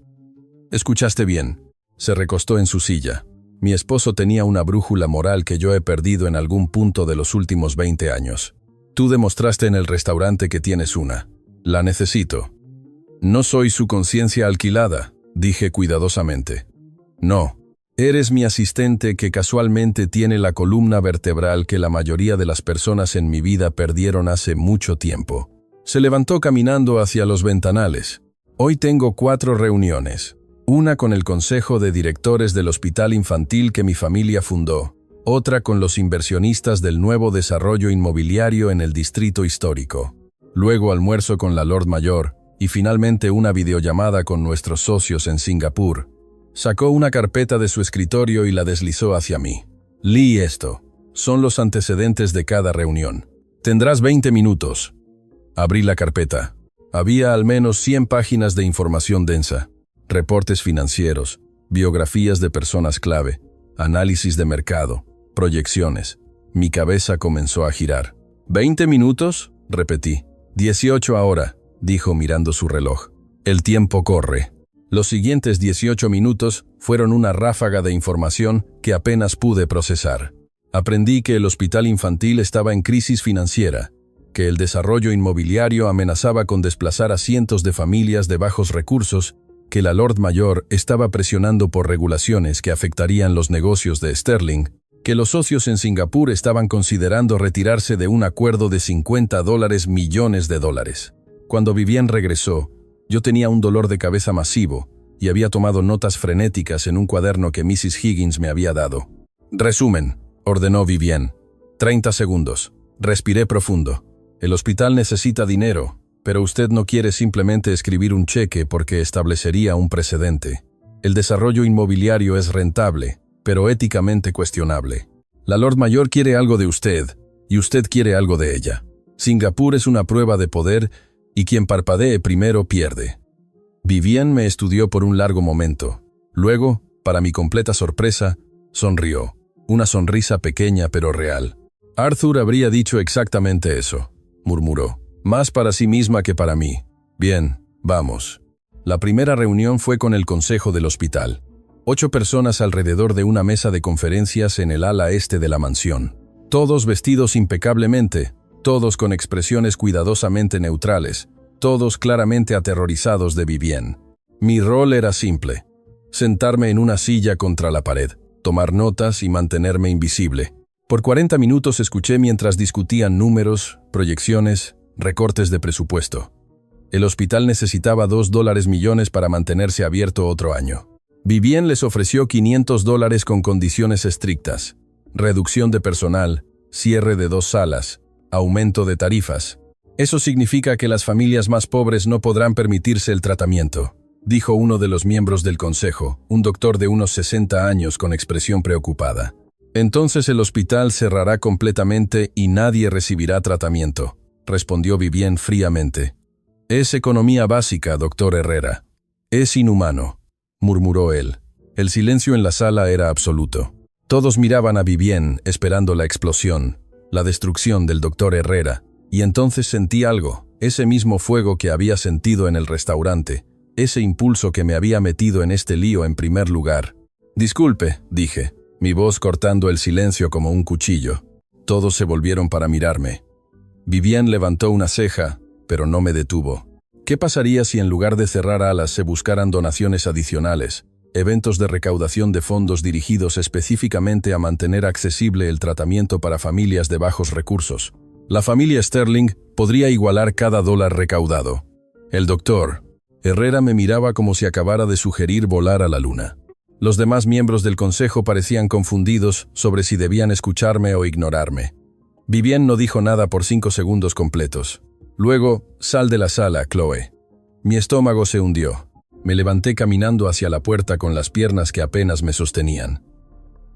«Escuchaste bien». Se recostó en su silla. Mi esposo tenía una brújula moral que yo he perdido en algún punto de los últimos 20 años. Tú demostraste en el restaurante que tienes una. La necesito. «No soy su conciencia alquilada», dije cuidadosamente. «No. Eres mi asistente que casualmente tiene la columna vertebral que la mayoría de las personas en mi vida perdieron hace mucho tiempo». Se levantó caminando hacia los ventanales. «Hoy tengo 4 reuniones. Una con el consejo de directores del hospital infantil que mi familia fundó. Otra con los inversionistas del nuevo desarrollo inmobiliario en el distrito histórico. Luego almuerzo con la Lord Mayor y finalmente una videollamada con nuestros socios en Singapur». Sacó una carpeta de su escritorio y la deslizó hacia mí. «Lee esto. Son los antecedentes de cada reunión. Tendrás 20 minutos». Abrí la carpeta. Había al menos 100 páginas de información densa. Reportes financieros, biografías de personas clave, análisis de mercado, proyecciones. Mi cabeza comenzó a girar. «¿20 minutos?» repetí. «18 ahora», dijo mirando su reloj. «El tiempo corre». Los siguientes 18 minutos fueron una ráfaga de información que apenas pude procesar. Aprendí que el hospital infantil estaba en crisis financiera, que el desarrollo inmobiliario amenazaba con desplazar a cientos de familias de bajos recursos, que la Lord Mayor estaba presionando por regulaciones que afectarían los negocios de Sterling, que los socios en Singapur estaban considerando retirarse de un acuerdo de $50 millones. Cuando Vivienne regresó, yo tenía un dolor de cabeza masivo y había tomado notas frenéticas en un cuaderno que Mrs. Higgins me había dado. «Resumen», ordenó Vivienne. 30 segundos. Respiré profundo. «El hospital necesita dinero, pero usted no quiere simplemente escribir un cheque porque establecería un precedente. El desarrollo inmobiliario es rentable, pero éticamente cuestionable. La Lord Mayor quiere algo de usted, y usted quiere algo de ella. Singapur es una prueba de poder, y quien parpadee primero pierde». Vivienne me estudió por un largo momento. Luego, para mi completa sorpresa, sonrió. Una sonrisa pequeña pero real. «Arthur habría dicho exactamente eso», murmuró. «Más para sí misma que para mí. Bien, vamos». La primera reunión fue con el consejo del hospital. 8 personas alrededor de una mesa de conferencias en el ala este de la mansión. Todos vestidos impecablemente, todos con expresiones cuidadosamente neutrales, todos claramente aterrorizados de Vivienne. Mi rol era simple: sentarme en una silla contra la pared, tomar notas y mantenerme invisible. Por 40 minutos escuché mientras discutían números, proyecciones, recortes de presupuesto. El hospital necesitaba $2 millones para mantenerse abierto otro año. Vivienne les ofreció $500 con condiciones estrictas: reducción de personal, cierre de 2 salas, aumento de tarifas. «Eso significa que las familias más pobres no podrán permitirse el tratamiento», dijo uno de los miembros del consejo, un doctor de unos 60 años con expresión preocupada. «Entonces el hospital cerrará completamente y nadie recibirá tratamiento», respondió Vivienne fríamente. «Es economía básica, doctor Herrera». «Es inhumano», murmuró él. El silencio en la sala era absoluto. Todos miraban a Vivienne esperando la explosión, la destrucción del doctor Herrera. Y entonces sentí algo, ese mismo fuego que había sentido en el restaurante, ese impulso que me había metido en este lío en primer lugar. «Disculpe», dije, mi voz cortando el silencio como un cuchillo. Todos se volvieron para mirarme. Vivienne levantó una ceja, pero no me detuvo. ¿Qué pasaría si en lugar de cerrar alas se buscaran donaciones adicionales, eventos de recaudación de fondos dirigidos específicamente a mantener accesible el tratamiento para familias de bajos recursos? La familia Sterling podría igualar cada dólar recaudado. El doctor Herrera me miraba como si acabara de sugerir volar a la luna. Los demás miembros del consejo parecían confundidos sobre si debían escucharme o ignorarme. Vivienne no dijo nada por 5 segundos completos. Luego, «Sal de la sala, Chloe». Mi estómago se hundió. Me levanté caminando hacia la puerta con las piernas que apenas me sostenían.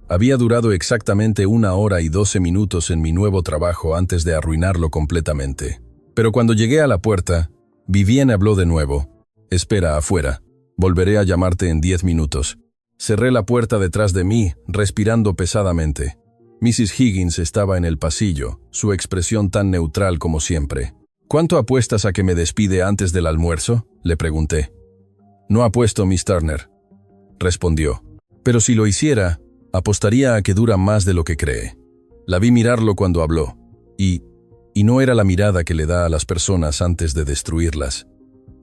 Había durado exactamente 1 hora y 12 minutos en mi nuevo trabajo antes de arruinarlo completamente. Pero cuando llegué a la puerta, Vivienne habló de nuevo. «Espera afuera. Volveré a llamarte en 10 minutos». Cerré la puerta detrás de mí, respirando pesadamente. Mrs. Higgins estaba en el pasillo, su expresión tan neutral como siempre. «¿Cuánto apuestas a que me despide antes del almuerzo?», le pregunté. «No apuesto, Miss Turner», respondió. «Pero si lo hiciera, apostaría a que dura más de lo que cree». La vi mirarlo cuando habló, y no era la mirada que le da a las personas antes de destruirlas.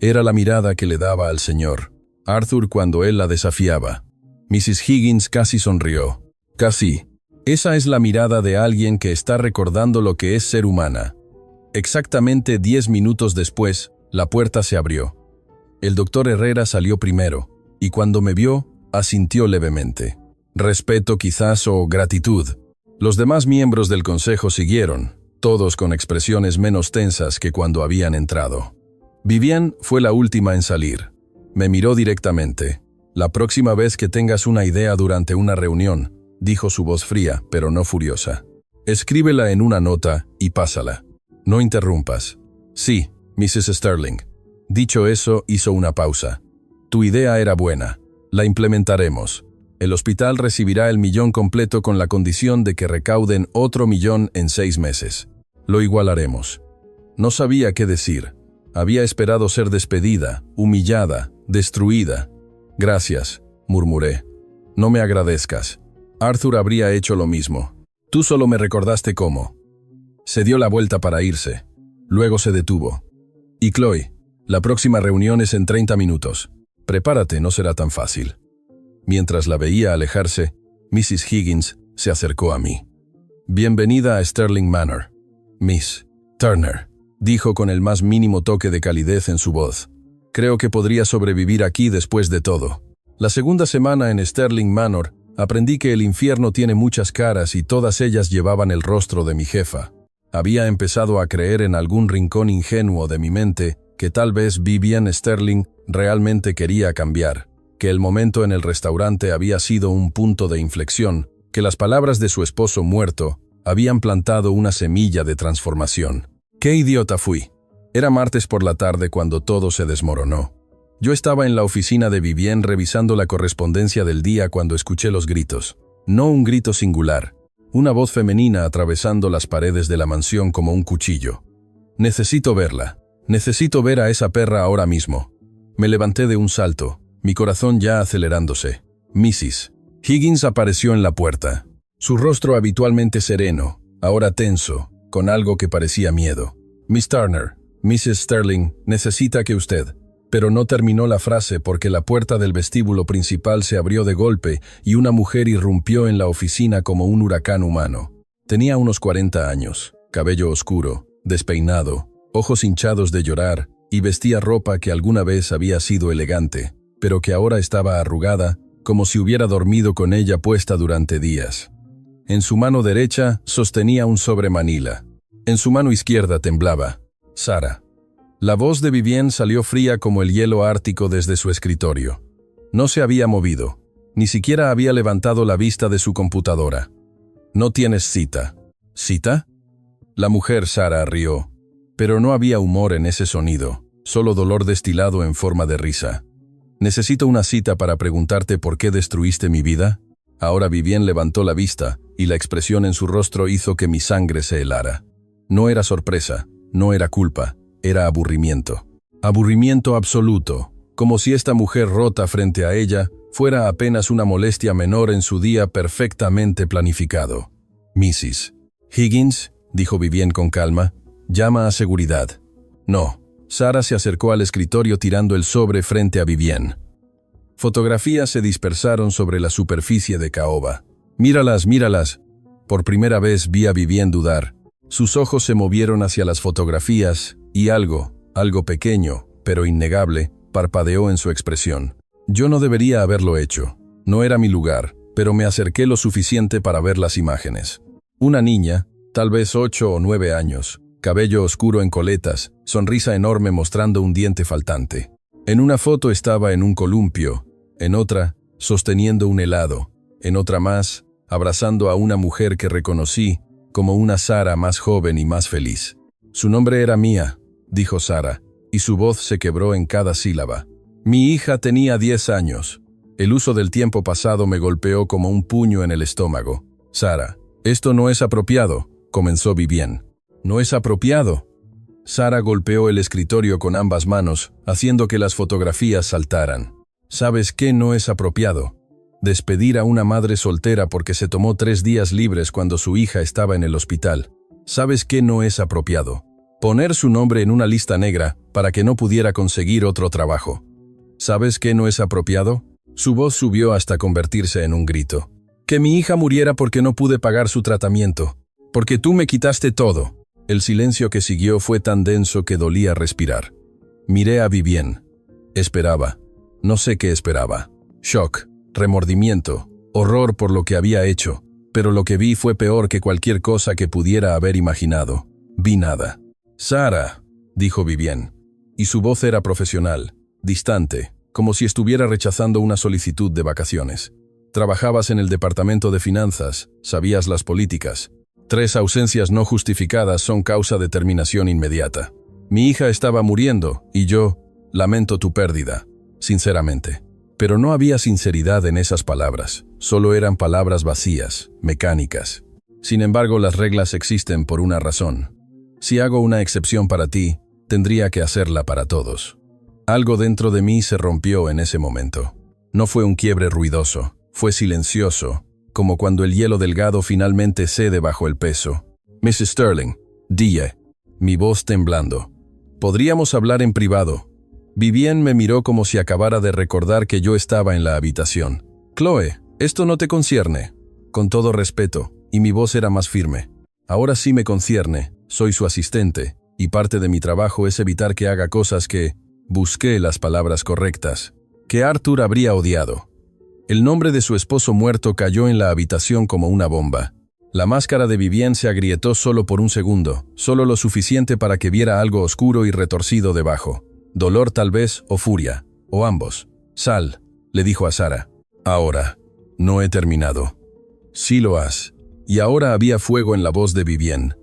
Era la mirada que le daba al señor Arthur cuando él la desafiaba. Mrs. Higgins casi sonrió. «Casi. Esa es la mirada de alguien que está recordando lo que es ser humana». Exactamente 10 minutos después, la puerta se abrió. El doctor Herrera salió primero, y cuando me vio, asintió levemente. Respeto quizás o gratitud. Los demás miembros del consejo siguieron, todos con expresiones menos tensas que cuando habían entrado. Vivienne fue la última en salir. Me miró directamente. «La próxima vez que tengas una idea durante una reunión», dijo su voz fría, pero no furiosa, «escríbela en una nota y pásala. No interrumpas». «Sí, Mrs. Sterling». Dicho eso, hizo una pausa. «Tu idea era buena. La implementaremos. El hospital recibirá el millón completo con la condición de que recauden otro millón en 6 meses. Lo igualaremos». No sabía qué decir. Había esperado ser despedida, humillada, destruida. «Gracias», murmuré. «No me agradezcas. Arthur habría hecho lo mismo. Tú solo me recordaste cómo». Se dio la vuelta para irse. Luego se detuvo. Y Chloe, la próxima reunión es en 30 minutos. Prepárate, no será tan fácil. Mientras la veía alejarse, Mrs. Higgins se acercó a mí. Bienvenida a Sterling Manor, Miss Turner, dijo con el más mínimo toque de calidez en su voz. Creo que podría sobrevivir aquí después de todo. La segunda semana en Sterling Manor, aprendí que el infierno tiene muchas caras y todas ellas llevaban el rostro de mi jefa. Había empezado a creer en algún rincón ingenuo de mi mente que tal vez Vivian Sterling realmente quería cambiar, que el momento en el restaurante había sido un punto de inflexión, que las palabras de su esposo muerto habían plantado una semilla de transformación. ¡Qué idiota fui! Era martes por la tarde cuando todo se desmoronó. Yo estaba en la oficina de Vivian revisando la correspondencia del día cuando escuché los gritos. No un grito singular, una voz femenina atravesando las paredes de la mansión como un cuchillo. Necesito verla. Necesito ver a esa perra ahora mismo. Me levanté de un salto, mi corazón ya acelerándose. Mrs. Higgins apareció en la puerta. Su rostro habitualmente sereno, ahora tenso, con algo que parecía miedo. Miss Turner, Mrs. Sterling, necesita que usted... Pero no terminó la frase porque la puerta del vestíbulo principal se abrió de golpe y una mujer irrumpió en la oficina como un huracán humano. Tenía unos 40 años, cabello oscuro, despeinado, ojos hinchados de llorar, y vestía ropa que alguna vez había sido elegante, pero que ahora estaba arrugada, como si hubiera dormido con ella puesta durante días. En su mano derecha sostenía un sobre Manila. En su mano izquierda temblaba. Sarah. La voz de Vivian salió fría como el hielo ártico desde su escritorio. No se había movido, ni siquiera había levantado la vista de su computadora. «No tienes cita». «¿Cita?» La mujer Sarah rió, pero no había humor en ese sonido, solo dolor destilado en forma de risa. «¿Necesito una cita para preguntarte por qué destruiste mi vida?» Ahora Vivian levantó la vista, y la expresión en su rostro hizo que mi sangre se helara. No era sorpresa, no era culpa. Era aburrimiento. Aburrimiento absoluto, como si esta mujer rota frente a ella fuera apenas una molestia menor en su día perfectamente planificado. «Mrs. Higgins», dijo Vivian con calma, «llama a seguridad». «No». Sarah se acercó al escritorio tirando el sobre frente a Vivian. Fotografías se dispersaron sobre la superficie de caoba. «Míralas, míralas». Por primera vez vi a Vivian dudar. Sus ojos se movieron hacia las fotografías y algo pequeño, pero innegable, parpadeó en su expresión. Yo no debería haberlo hecho. No era mi lugar, pero me acerqué lo suficiente para ver las imágenes. Una niña, tal vez 8 o 9 años, cabello oscuro en coletas, sonrisa enorme mostrando un diente faltante. En una foto estaba en un columpio, en otra, sosteniendo un helado, en otra más, abrazando a una mujer que reconocí como una Sarah más joven y más feliz. «Su nombre era Mia», dijo Sarah, y su voz se quebró en cada sílaba. «Mi hija tenía 10 años. El uso del tiempo pasado me golpeó como un puño en el estómago. Sarah, esto no es apropiado», comenzó Vivian. «¿No es apropiado?» Sarah golpeó el escritorio con ambas manos, haciendo que las fotografías saltaran. «¿Sabes qué no es apropiado? Despedir a una madre soltera porque se tomó 3 días libres cuando su hija estaba en el hospital. ¿Sabes qué no es apropiado? Poner su nombre en una lista negra para que no pudiera conseguir otro trabajo. ¿Sabes qué no es apropiado?» Su voz subió hasta convertirse en un grito. «Que mi hija muriera porque no pude pagar su tratamiento. Porque tú me quitaste todo». El silencio que siguió fue tan denso que dolía respirar. Miré a Vivian. Esperaba. No sé qué esperaba. Shock, remordimiento, horror por lo que había hecho, pero lo que vi fue peor que cualquier cosa que pudiera haber imaginado. Vi nada. «Sarah», dijo Vivian, y su voz era profesional, distante, como si estuviera rechazando una solicitud de vacaciones. «Trabajabas en el departamento de finanzas, sabías las políticas. 3 ausencias no justificadas son causa de terminación inmediata. Mi hija estaba muriendo, y yo lamento tu pérdida, sinceramente». Pero no había sinceridad en esas palabras, solo eran palabras vacías, mecánicas. Sin embargo, las reglas existen por una razón. Si hago una excepción para ti, tendría que hacerla para todos. Algo dentro de mí se rompió en ese momento. No fue un quiebre ruidoso, fue silencioso, como cuando el hielo delgado finalmente cede bajo el peso. «Mrs. Sterling, die». mi voz temblando. «Podríamos hablar en privado». Vivienne me miró como si acabara de recordar que yo estaba en la habitación. «Chloe, esto no te concierne». Con todo respeto, y mi voz era más firme. «Ahora sí me concierne, soy su asistente, y parte de mi trabajo es evitar que haga cosas que…» Busqué las palabras correctas. Que Arthur habría odiado. El nombre de su esposo muerto cayó en la habitación como una bomba. La máscara de Vivienne se agrietó solo por un segundo, solo lo suficiente para que viera algo oscuro y retorcido debajo. Dolor tal vez, o furia, o ambos. «Sal», le dijo a Sara. «Ahora. No he terminado». «Sí lo has». Y ahora había fuego en la voz de Vivienne.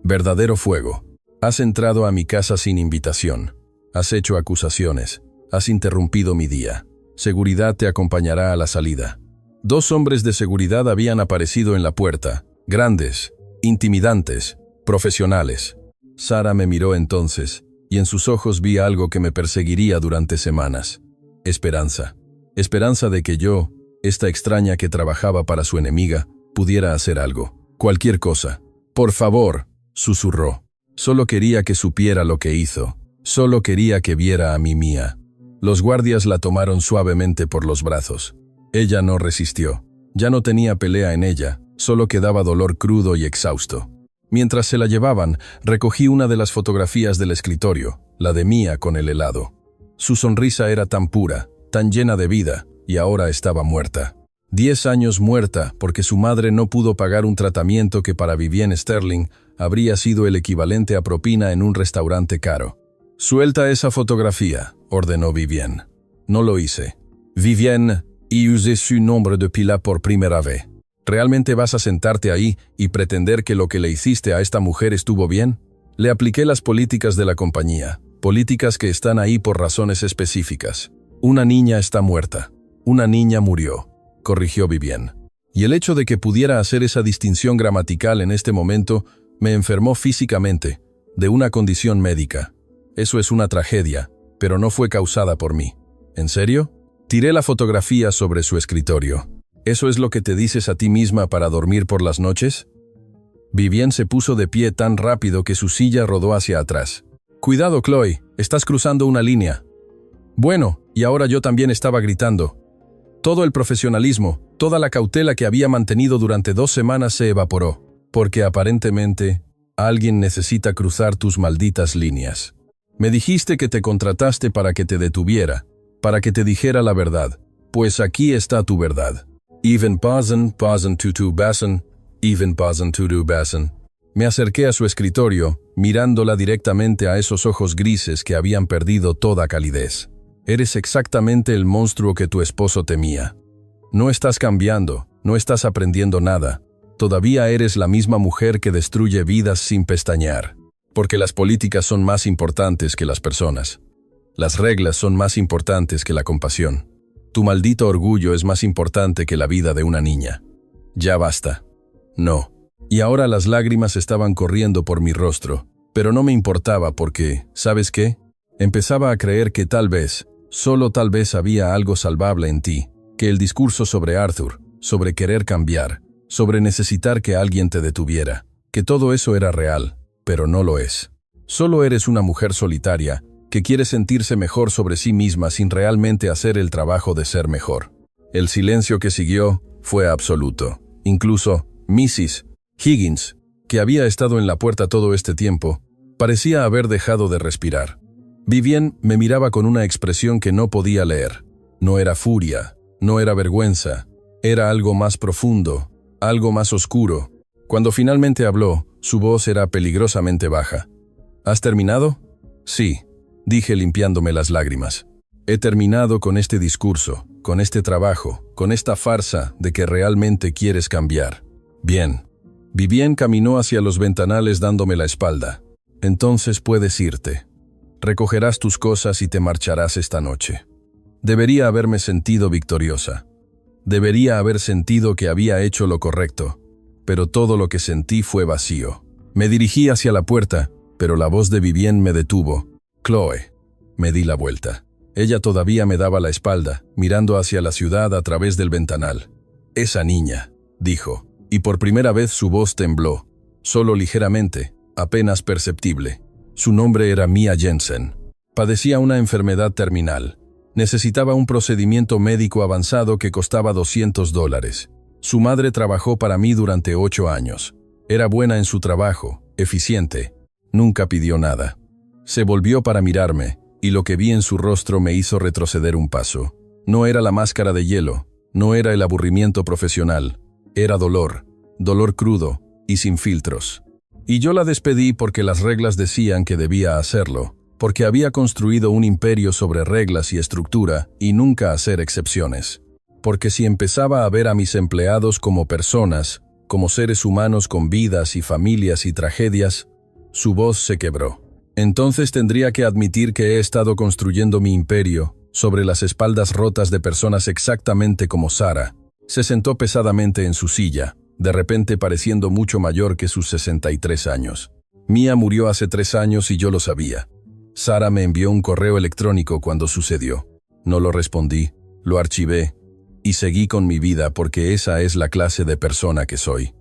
Verdadero fuego. «Has entrado a mi casa sin invitación. Has hecho acusaciones. Has interrumpido mi día. Seguridad te acompañará a la salida». 2 hombres de seguridad habían aparecido en la puerta. Grandes, intimidantes, profesionales. Sara me miró entonces, y en sus ojos vi algo que me perseguiría durante semanas. Esperanza. Esperanza de que yo, esta extraña que trabajaba para su enemiga, pudiera hacer algo. Cualquier cosa. «Por favor», susurró. «Solo quería que supiera lo que hizo. Solo quería que viera a mi Mía». Los guardias la tomaron suavemente por los brazos. Ella no resistió. Ya no tenía pelea en ella, solo quedaba dolor crudo y exhausto. Mientras se la llevaban, recogí una de las fotografías del escritorio, la de Mía con el helado. Su sonrisa era tan pura, tan llena de vida, y ahora estaba muerta. 10 años muerta porque su madre no pudo pagar un tratamiento que para Vivienne Sterling habría sido el equivalente a propina en un restaurante caro. «Suelta esa fotografía», ordenó Vivienne. No lo hice. «Vivienne, y usé su nombre de pila por primera vez. ¿Realmente vas a sentarte ahí y pretender que lo que le hiciste a esta mujer estuvo bien?» Le apliqué las políticas de la compañía, políticas que están ahí por razones específicas. «Una niña está muerta. Una niña murió», corrigió Vivienne. Y el hecho de que pudiera hacer esa distinción gramatical en este momento me enfermó físicamente, de una condición médica. Eso es una tragedia, pero no fue causada por mí. ¿En serio? Tiré la fotografía sobre su escritorio. ¿Eso es lo que te dices a ti misma para dormir por las noches? Vivienne se puso de pie tan rápido que su silla rodó hacia atrás. «Cuidado, Chloe, estás cruzando una línea». Bueno, y ahora yo también estaba gritando. Todo el profesionalismo, toda la cautela que había mantenido durante 2 semanas se evaporó, porque aparentemente alguien necesita cruzar tus malditas líneas. Me dijiste que te contrataste para que te detuviera, para que te dijera la verdad. Pues aquí está tu verdad. Even pasen tutu basen, even pasen tutu basen. Me acerqué a su escritorio, mirándola directamente a esos ojos grises que habían perdido toda calidez. Eres exactamente el monstruo que tu esposo temía. No estás cambiando, no estás aprendiendo nada. Todavía eres la misma mujer que destruye vidas sin pestañear. Porque las políticas son más importantes que las personas. Las reglas son más importantes que la compasión. Tu maldito orgullo es más importante que la vida de una niña. Ya basta. No. Y ahora las lágrimas estaban corriendo por mi rostro, pero no me importaba porque, ¿sabes qué? Empezaba a creer que tal vez, solo tal vez había algo salvable en ti, que el discurso sobre Arthur, sobre querer cambiar, sobre necesitar que alguien te detuviera, que todo eso era real, pero no lo es. Solo eres una mujer solitaria que quiere sentirse mejor sobre sí misma sin realmente hacer el trabajo de ser mejor. El silencio que siguió fue absoluto. Incluso Mrs. Higgins, que había estado en la puerta todo este tiempo, parecía haber dejado de respirar. Vivienne me miraba con una expresión que no podía leer. No era furia, no era vergüenza, era algo más profundo, algo más oscuro. Cuando finalmente habló, su voz era peligrosamente baja. ¿Has terminado? Sí, dije limpiándome las lágrimas. He terminado con este discurso, con este trabajo, con esta farsa de que realmente quieres cambiar. Bien. Vivienne caminó hacia los ventanales dándome la espalda. Entonces puedes irte. Recogerás tus cosas y te marcharás esta noche. Debería haberme sentido victoriosa. Debería haber sentido que había hecho lo correcto, pero todo lo que sentí fue vacío. Me dirigí hacia la puerta, pero la voz de Vivienne me detuvo. «Chloe». Me di la vuelta. Ella todavía me daba la espalda, mirando hacia la ciudad a través del ventanal. «Esa niña», dijo, y por primera vez su voz tembló, solo ligeramente, apenas perceptible. Su nombre era Mia Jensen. Padecía una enfermedad terminal. Necesitaba un procedimiento médico avanzado que costaba $200. Su madre trabajó para mí durante 8 años. Era buena en su trabajo, eficiente. Nunca pidió nada. Se volvió para mirarme, y lo que vi en su rostro me hizo retroceder un paso. No era la máscara de hielo, no era el aburrimiento profesional. Era dolor, dolor crudo y sin filtros. Y yo la despedí porque las reglas decían que debía hacerlo, porque había construido un imperio sobre reglas y estructura y nunca hacer excepciones. Porque si empezaba a ver a mis empleados como personas, como seres humanos con vidas y familias y tragedias, su voz se quebró. Entonces tendría que admitir que he estado construyendo mi imperio sobre las espaldas rotas de personas exactamente como Sara. Se sentó pesadamente en su silla, de repente pareciendo mucho mayor que sus 63 años. Mia murió hace 3 años y yo lo sabía. Sara me envió un correo electrónico cuando sucedió. No lo respondí, lo archivé y seguí con mi vida porque esa es la clase de persona que soy.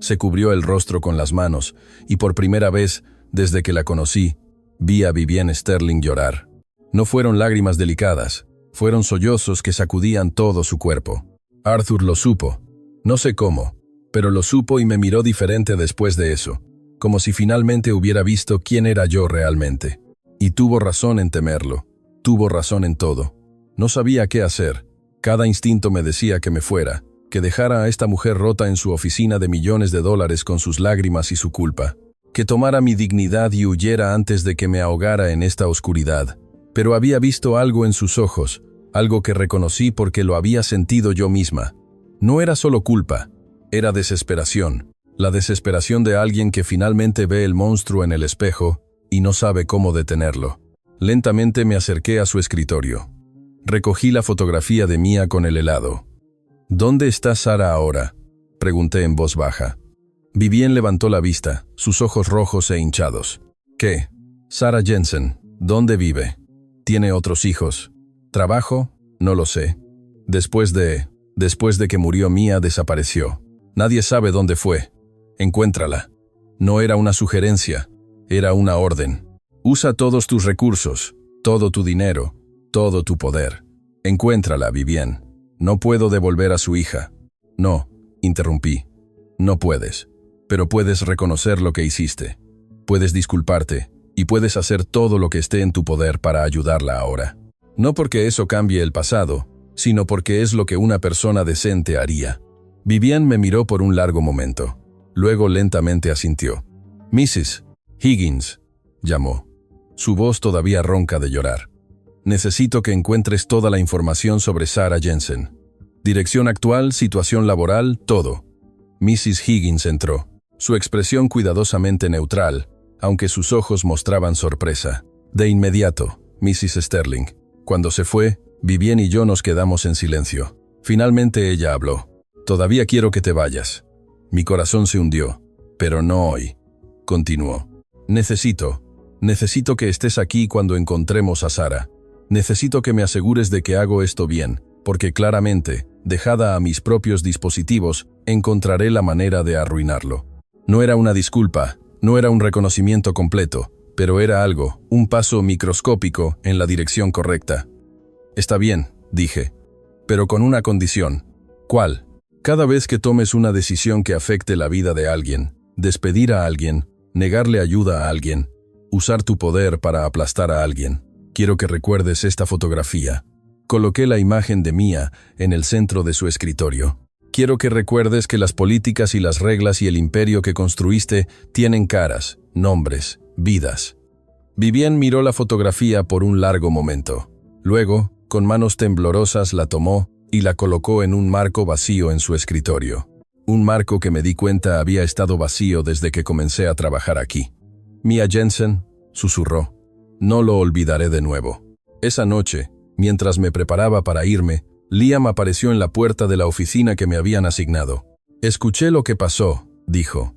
Se cubrió el rostro con las manos y por primera vez, desde que la conocí, vi a Vivienne Sterling llorar. No fueron lágrimas delicadas, fueron sollozos que sacudían todo su cuerpo. Arthur lo supo. No sé cómo, pero lo supo y me miró diferente después de eso, como si finalmente hubiera visto quién era yo realmente. Y tuvo razón en temerlo, tuvo razón en todo. No sabía qué hacer. Cada instinto me decía que me fuera, que dejara a esta mujer rota en su oficina de millones de dólares con sus lágrimas y su culpa, que tomara mi dignidad y huyera antes de que me ahogara en esta oscuridad. Pero había visto algo en sus ojos, algo que reconocí porque lo había sentido yo misma. No era solo culpa, era desesperación, la desesperación de alguien que finalmente ve el monstruo en el espejo y no sabe cómo detenerlo. Lentamente me acerqué a su escritorio. Recogí la fotografía de Mia con el helado. ¿Dónde está Sara ahora?, pregunté en voz baja. Vivienne levantó la vista, sus ojos rojos e hinchados. ¿Qué? Sara Jensen, ¿dónde vive? ¿Tiene otros hijos? ¿Trabajo? No lo sé. Después de que murió Mia desapareció. Nadie sabe dónde fue. Encuéntrala. No era una sugerencia, era una orden. Usa todos tus recursos, todo tu dinero, todo tu poder. Encuéntrala, Vivienne. No puedo devolver a su hija. No, interrumpí. No puedes. Pero puedes reconocer lo que hiciste. Puedes disculparte, y puedes hacer todo lo que esté en tu poder para ayudarla ahora. No porque eso cambie el pasado, sino porque es lo que una persona decente haría. Vivienne me miró por un largo momento. Luego lentamente asintió. Mrs. Higgins, llamó. Su voz todavía ronca de llorar. Necesito que encuentres toda la información sobre Sara Jensen. Dirección actual, situación laboral, todo. Mrs. Higgins entró. Su expresión cuidadosamente neutral, aunque sus ojos mostraban sorpresa. De inmediato, Mrs. Sterling. Cuando se fue, Vivienne y yo nos quedamos en silencio. Finalmente ella habló. Todavía quiero que te vayas. Mi corazón se hundió, pero no hoy. Continuó. Necesito que estés aquí cuando encontremos a Sara. Necesito que me asegures de que hago esto bien, porque claramente, dejada a mis propios dispositivos, encontraré la manera de arruinarlo. No era una disculpa, no era un reconocimiento completo, pero era algo, un paso microscópico en la dirección correcta. Está bien, dije, pero con una condición. ¿Cuál? Cada vez que tomes una decisión que afecte la vida de alguien, despedir a alguien, negarle ayuda a alguien, usar tu poder para aplastar a alguien, quiero que recuerdes esta fotografía. Coloqué la imagen de Mia en el centro de su escritorio. Quiero que recuerdes que las políticas y las reglas y el imperio que construiste tienen caras, nombres, vidas. Vivienne miró la fotografía por un largo momento. Luego, con manos temblorosas la tomó y la colocó en un marco vacío en su escritorio. Un marco que me di cuenta había estado vacío desde que comencé a trabajar aquí. Mia Jensen, susurró. No lo olvidaré de nuevo. Esa noche, mientras me preparaba para irme, Liam apareció en la puerta de la oficina que me habían asignado. Escuché lo que pasó, dijo.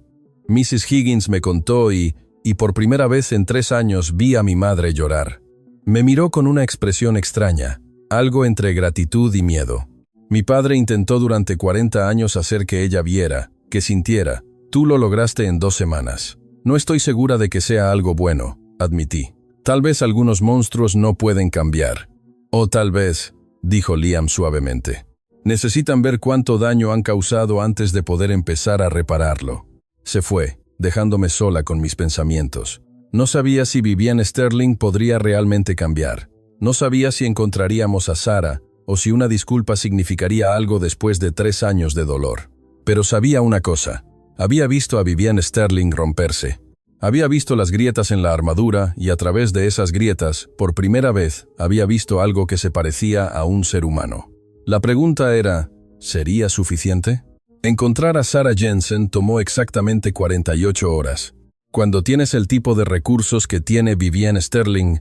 Mrs. Higgins me contó y por primera vez en 3 años vi a mi madre llorar. Me miró con una expresión extraña, algo entre gratitud y miedo. Mi padre intentó durante 40 años hacer que ella viera, que sintiera. Tú lo lograste en 2 semanas. No estoy segura de que sea algo bueno, admití. Tal vez algunos monstruos no pueden cambiar. O tal vez, dijo Liam suavemente, necesitan ver cuánto daño han causado antes de poder empezar a repararlo. Se fue, dejándome sola con mis pensamientos. No sabía si Vivienne Sterling podría realmente cambiar. No sabía si encontraríamos a Sarah o si una disculpa significaría algo después de 3 años de dolor. Pero sabía una cosa. Había visto a Vivienne Sterling romperse. Había visto las grietas en la armadura y a través de esas grietas, por primera vez, había visto algo que se parecía a un ser humano. La pregunta era, ¿sería suficiente? Encontrar a Sarah Jensen tomó exactamente 48 horas. Cuando tienes el tipo de recursos que tiene Vivienne Sterling,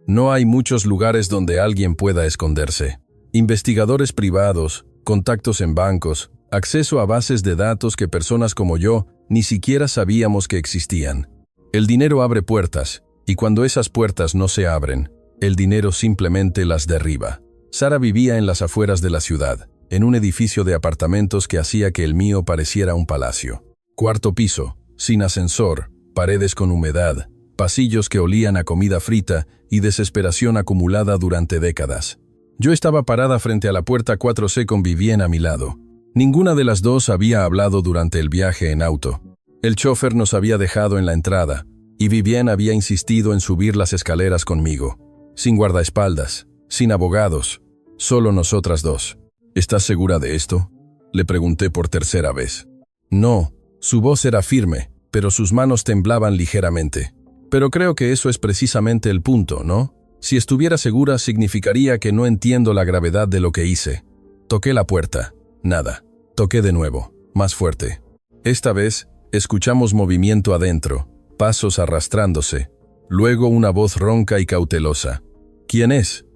no hay muchos lugares donde alguien pueda esconderse. Investigadores privados, contactos en bancos, acceso a bases de datos que personas como yo ni siquiera sabíamos que existían. El dinero abre puertas, y cuando esas puertas no se abren, el dinero simplemente las derriba. Sarah vivía en las afueras de la ciudad, en un edificio de apartamentos que hacía que el mío pareciera un palacio. 4º piso, sin ascensor, paredes con humedad, pasillos que olían a comida frita y desesperación acumulada durante décadas. Yo estaba parada frente a la puerta 4C con Vivienne a mi lado. Ninguna de las dos había hablado durante el viaje en auto. El chofer nos había dejado en la entrada, y Vivienne había insistido en subir las escaleras conmigo. Sin guardaespaldas, sin abogados, solo nosotras dos. ¿Estás segura de esto?, le pregunté por tercera vez. No, su voz era firme, pero sus manos temblaban ligeramente. Pero creo que eso es precisamente el punto, ¿no? Si estuviera segura significaría que no entiendo la gravedad de lo que hice. Toqué la puerta. Nada. Toqué de nuevo, más fuerte. Esta vez, escuchamos movimiento adentro, pasos arrastrándose. Luego una voz ronca y cautelosa. ¿Quién es?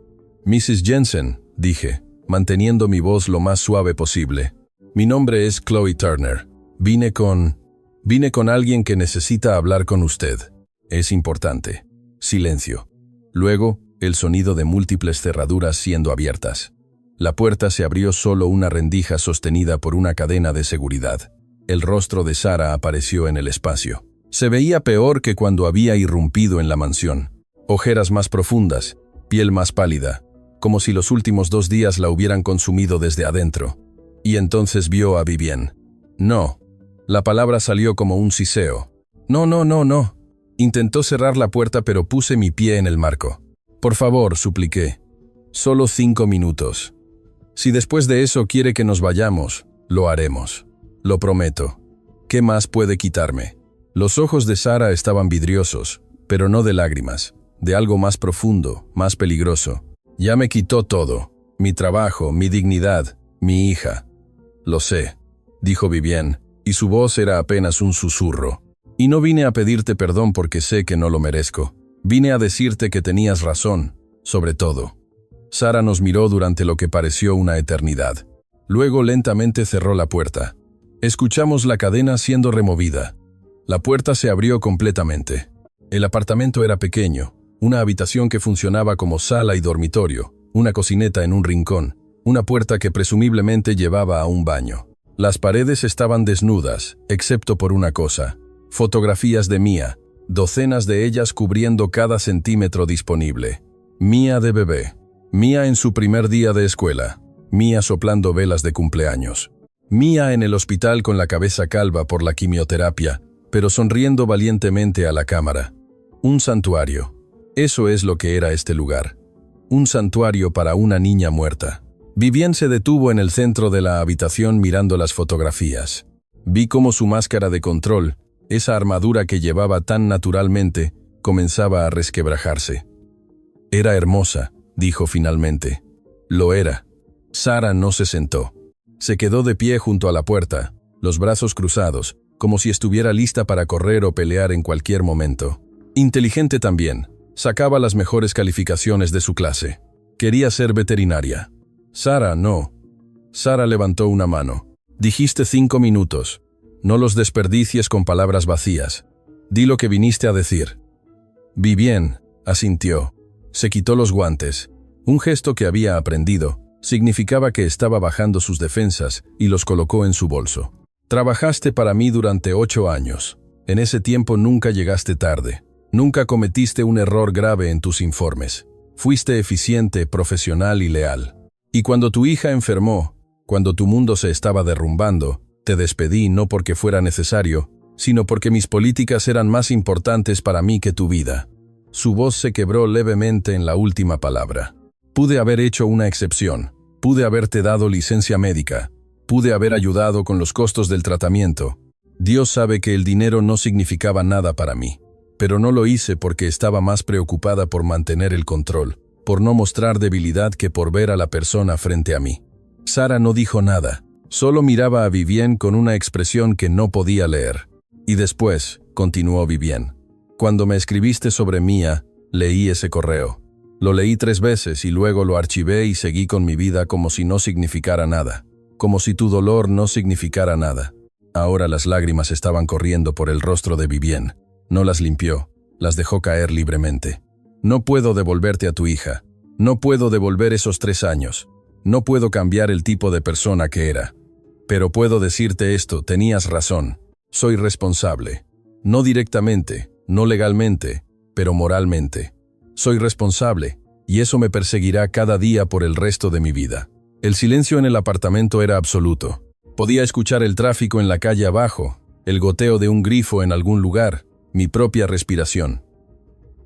Mrs. Jensen, dije, manteniendo mi voz lo más suave posible. Mi nombre es Chloe Turner. Vine con alguien que necesita hablar con usted. Es importante. Silencio. Luego, el sonido de múltiples cerraduras siendo abiertas. La puerta se abrió solo una rendija sostenida por una cadena de seguridad. El rostro de Sarah apareció en el espacio. Se veía peor que cuando había irrumpido en la mansión. Ojeras más profundas, piel más pálida, como si los últimos 2 días la hubieran consumido desde adentro. Y entonces vio a Vivienne. No. La palabra salió como un siseo. No. Intentó cerrar la puerta pero puse mi pie en el marco. Por favor, supliqué. Solo 5 minutos. Si después de eso quiere que nos vayamos, lo haremos. Lo prometo. ¿Qué más puede quitarme? Los ojos de Sarah estaban vidriosos, pero no de lágrimas, de algo más profundo, más peligroso. Ya me quitó todo. Mi trabajo, mi dignidad, mi hija. Lo sé, dijo Vivienne, y su voz era apenas un susurro. Y no vine a pedirte perdón porque sé que no lo merezco. Vine a decirte que tenías razón, sobre todo. Sarah nos miró durante lo que pareció una eternidad. Luego lentamente cerró la puerta. Escuchamos la cadena siendo removida. La puerta se abrió completamente. El apartamento era pequeño, una habitación que funcionaba como sala y dormitorio, una cocineta en un rincón, una puerta que presumiblemente llevaba a un baño. Las paredes estaban desnudas, excepto por una cosa: fotografías de Mia, docenas de ellas cubriendo cada centímetro disponible. Mia de bebé, Mia en su primer día de escuela, Mia soplando velas de cumpleaños, Mia en el hospital con la cabeza calva por la quimioterapia, pero sonriendo valientemente a la cámara. Un santuario. Eso es lo que era este lugar. Un santuario para una niña muerta. Vivienne se detuvo en el centro de la habitación mirando las fotografías. Vi cómo su máscara de control, esa armadura que llevaba tan naturalmente, comenzaba a resquebrajarse. Era hermosa, dijo finalmente. Lo era. Sarah no se sentó. Se quedó de pie junto a la puerta, los brazos cruzados, como si estuviera lista para correr o pelear en cualquier momento. Inteligente también. Sacaba las mejores calificaciones de su clase. Quería ser veterinaria. Sarah, no. Sarah levantó una mano. Dijiste 5 minutos. No los desperdicies con palabras vacías. Di lo que viniste a decir. Vivienne, asintió. Se quitó los guantes. Un gesto que había aprendido. Significaba que estaba bajando sus defensas y los colocó en su bolso. Trabajaste para mí durante 8 años. En ese tiempo nunca llegaste tarde. Nunca cometiste un error grave en tus informes. Fuiste eficiente, profesional y leal. Y cuando tu hija enfermó, cuando tu mundo se estaba derrumbando, te despedí no porque fuera necesario, sino porque mis políticas eran más importantes para mí que tu vida. Su voz se quebró levemente en la última palabra. Pude haber hecho una excepción. Pude haberte dado licencia médica. Pude haber ayudado con los costos del tratamiento. Dios sabe que el dinero no significaba nada para mí. Pero no lo hice porque estaba más preocupada por mantener el control, por no mostrar debilidad que por ver a la persona frente a mí. Sara no dijo nada. Solo miraba a Vivienne con una expresión que no podía leer. Y después, continuó Vivienne, cuando me escribiste sobre Mía, leí ese correo. Lo leí 3 veces y luego lo archivé y seguí con mi vida como si no significara nada. Como si tu dolor no significara nada. Ahora las lágrimas estaban corriendo por el rostro de Vivienne. No las limpió, las dejó caer libremente. No puedo devolverte a tu hija. No puedo devolver esos 3 años. No puedo cambiar el tipo de persona que era. Pero puedo decirte esto, tenías razón. Soy responsable. No directamente, no legalmente, pero moralmente. Soy responsable, y eso me perseguirá cada día por el resto de mi vida. El silencio en el apartamento era absoluto. Podía escuchar el tráfico en la calle abajo, el goteo de un grifo en algún lugar, mi propia respiración.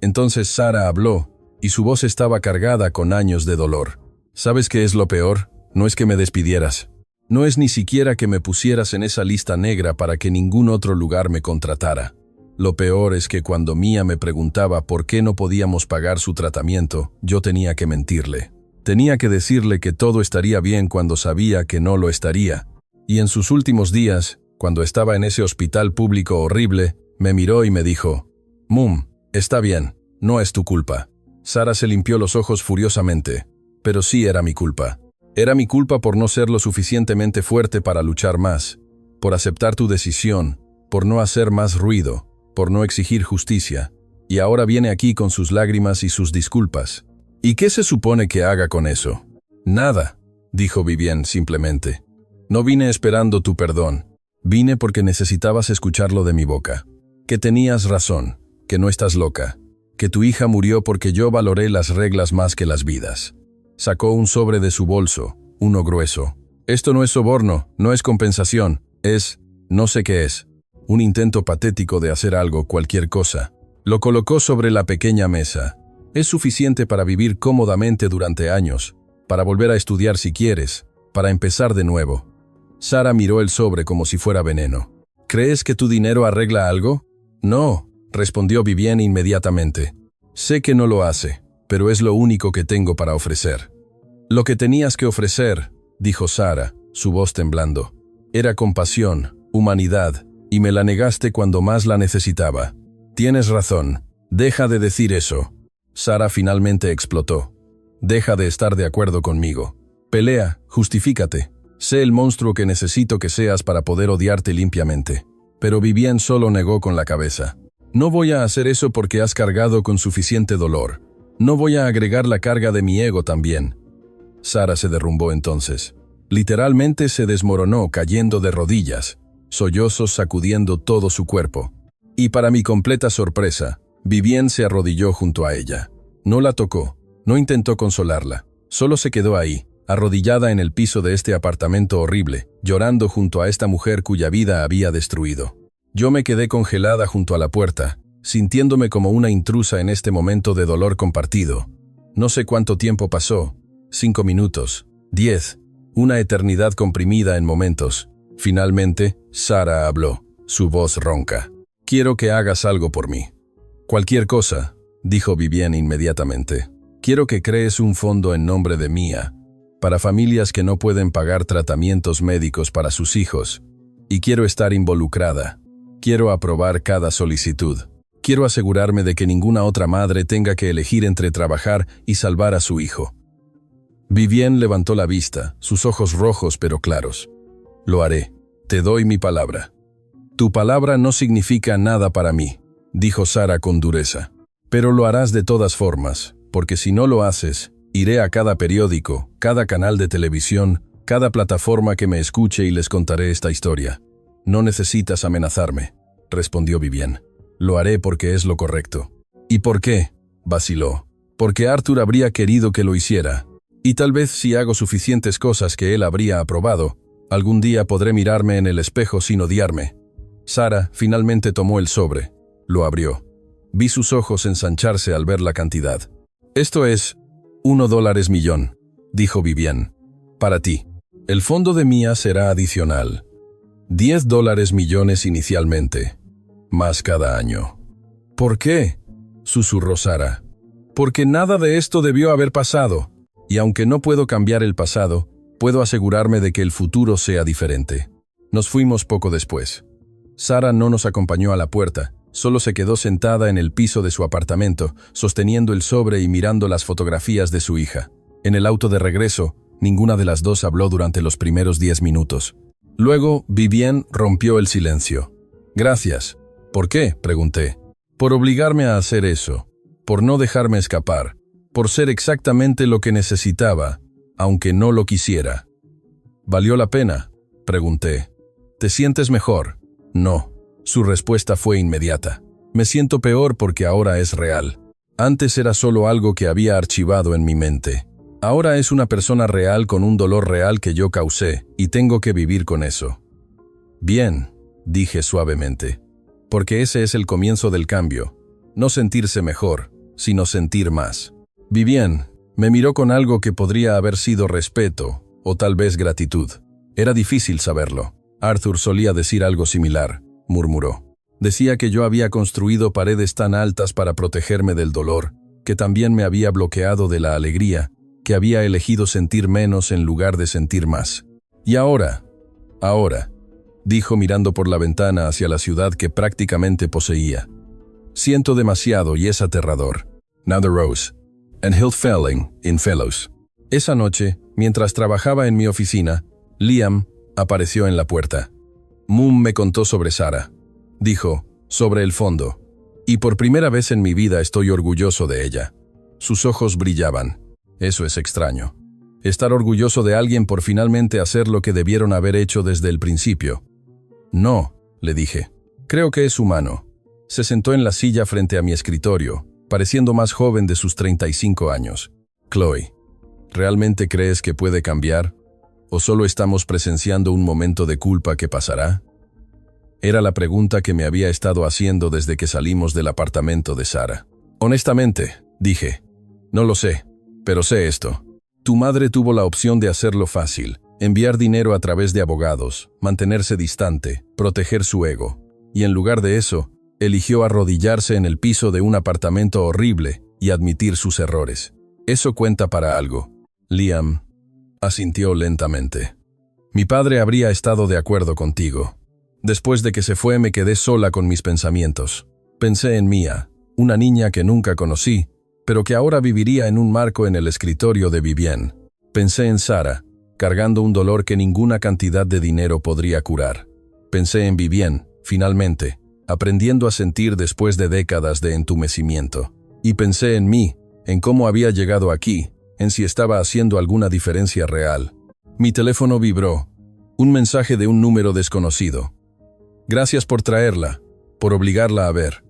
Entonces Sara habló, y su voz estaba cargada con años de dolor. ¿Sabes qué es lo peor? No es que me despidieras. No es ni siquiera que me pusieras en esa lista negra para que ningún otro lugar me contratara. Lo peor es que cuando Mía me preguntaba por qué no podíamos pagar su tratamiento, yo tenía que mentirle. Tenía que decirle que todo estaría bien cuando sabía que no lo estaría. Y en sus últimos días, cuando estaba en ese hospital público horrible, me miró y me dijo, «Mum, está bien, no es tu culpa». Sara se limpió los ojos furiosamente. Pero sí era mi culpa. Era mi culpa por no ser lo suficientemente fuerte para luchar más, por aceptar tu decisión, por no hacer más ruido, por no exigir justicia. Y ahora viene aquí con sus lágrimas y sus disculpas. ¿Y qué se supone que haga con eso? Nada, dijo Vivienne simplemente. No vine esperando tu perdón. Vine porque necesitabas escucharlo de mi boca. Que tenías razón, que no estás loca, que tu hija murió porque yo valoré las reglas más que las vidas. Sacó un sobre de su bolso, uno grueso. Esto no es soborno, no es compensación, es, no sé qué es. Un intento patético de hacer algo, cualquier cosa. Lo colocó sobre la pequeña mesa. Es suficiente para vivir cómodamente durante años, para volver a estudiar si quieres, para empezar de nuevo. Sara miró el sobre como si fuera veneno. ¿Crees que tu dinero arregla algo? No, respondió Vivienne inmediatamente. Sé que no lo hace, pero es lo único que tengo para ofrecer. Lo que tenías que ofrecer, dijo Sara, su voz temblando, era compasión, humanidad, y me la negaste cuando más la necesitaba. Tienes razón, deja de decir eso. Sara finalmente explotó. Deja de estar de acuerdo conmigo. Pelea, justifícate. Sé el monstruo que necesito que seas para poder odiarte limpiamente. Pero Vivienne solo negó con la cabeza. No voy a hacer eso porque has cargado con suficiente dolor. No voy a agregar la carga de mi ego también. Sara se derrumbó entonces. Literalmente se desmoronó cayendo de rodillas, sollozos sacudiendo todo su cuerpo. Y para mi completa sorpresa, Vivienne se arrodilló junto a ella. No la tocó, no intentó consolarla, solo se quedó ahí, arrodillada en el piso de este apartamento horrible, llorando junto a esta mujer cuya vida había destruido. Yo me quedé congelada junto a la puerta, sintiéndome como una intrusa en este momento de dolor compartido. No sé cuánto tiempo pasó, 5 minutos, 10, una eternidad comprimida en momentos. Finalmente, Sara habló, su voz ronca. Quiero que hagas algo por mí. Cualquier cosa, dijo Vivienne inmediatamente. Quiero que crees un fondo en nombre de Mía, para familias que no pueden pagar tratamientos médicos para sus hijos. Y quiero estar involucrada. Quiero aprobar cada solicitud. Quiero asegurarme de que ninguna otra madre tenga que elegir entre trabajar y salvar a su hijo. Vivienne levantó la vista, sus ojos rojos pero claros. Lo haré. Te doy mi palabra. Tu palabra no significa nada para mí, dijo Sara con dureza. Pero lo harás de todas formas, porque si no lo haces, iré a cada periódico, cada canal de televisión, cada plataforma que me escuche y les contaré esta historia. No necesitas amenazarme. respondió Vivienne. Lo haré porque es lo correcto. ¿Y por qué? Vaciló. Porque Arthur habría querido que lo hiciera. Y tal vez si hago suficientes cosas que él habría aprobado, algún día podré mirarme en el espejo sin odiarme. Sarah finalmente tomó el sobre. Lo abrió. Vi sus ojos ensancharse al ver la cantidad. Esto es $1 millón, dijo Vivienne. Para ti. El fondo de Mia será adicional. $10 millones inicialmente. Más cada año. ¿Por qué? Susurró Sarah. Porque nada de esto debió haber pasado. Y aunque no puedo cambiar el pasado, puedo asegurarme de que el futuro sea diferente. Nos fuimos poco después. Sarah no nos acompañó a la puerta. Solo se quedó sentada en el piso de su apartamento, sosteniendo el sobre y mirando las fotografías de su hija. En el auto de regreso, ninguna de las dos habló durante los primeros 10 minutos. Luego, Vivienne rompió el silencio. Gracias. ¿Por qué?, pregunté. Por obligarme a hacer eso. Por no dejarme escapar. Por ser exactamente lo que necesitaba, aunque no lo quisiera. ¿Valió la pena?, pregunté. ¿Te sientes mejor? No. Su respuesta fue inmediata. Me siento peor porque ahora es real. Antes era solo algo que había archivado en mi mente. Ahora es una persona real con un dolor real que yo causé, y tengo que vivir con eso. Bien, dije suavemente. Porque ese es el comienzo del cambio. No sentirse mejor, sino sentir más. Vivienne me miró con algo que podría haber sido respeto, o tal vez gratitud. Era difícil saberlo. Arthur solía decir algo similar. Murmuró. Decía que yo había construido paredes tan altas para protegerme del dolor, que también me había bloqueado de la alegría, que había elegido sentir menos en lugar de sentir más. Y ahora, dijo mirando por la ventana hacia la ciudad que prácticamente poseía. Siento demasiado y es aterrador. Now the Rose, and Hill Felling in Fellows. Esa noche, mientras trabajaba en mi oficina, Liam apareció en la puerta. Moon me contó sobre Sarah. Dijo, sobre el fondo. Y por primera vez en mi vida estoy orgulloso de ella. Sus ojos brillaban. Eso es extraño. Estar orgulloso de alguien por finalmente hacer lo que debieron haber hecho desde el principio. No, le dije. Creo que es humano. Se sentó en la silla frente a mi escritorio, pareciendo más joven de sus 35 años. Chloe, ¿realmente crees que puede cambiar? ¿O solo estamos presenciando un momento de culpa que pasará? Era la pregunta que me había estado haciendo desde que salimos del apartamento de Sarah. Honestamente, dije, no lo sé, pero sé esto. Tu madre tuvo la opción de hacerlo fácil, enviar dinero a través de abogados, mantenerse distante, proteger su ego. Y en lugar de eso, eligió arrodillarse en el piso de un apartamento horrible y admitir sus errores. Eso cuenta para algo. Liam asintió lentamente. Mi padre habría estado de acuerdo contigo. Después de que se fue me quedé sola con mis pensamientos. Pensé en Mia, una niña que nunca conocí, pero que ahora viviría en un marco en el escritorio de Vivienne. Pensé en Sarah, cargando un dolor que ninguna cantidad de dinero podría curar. Pensé en Vivienne, finalmente, aprendiendo a sentir después de décadas de entumecimiento. Y pensé en mí, en cómo había llegado aquí, en si estaba haciendo alguna diferencia real. Mi teléfono vibró. Un mensaje de un número desconocido. Gracias por traerla, por obligarla a ver.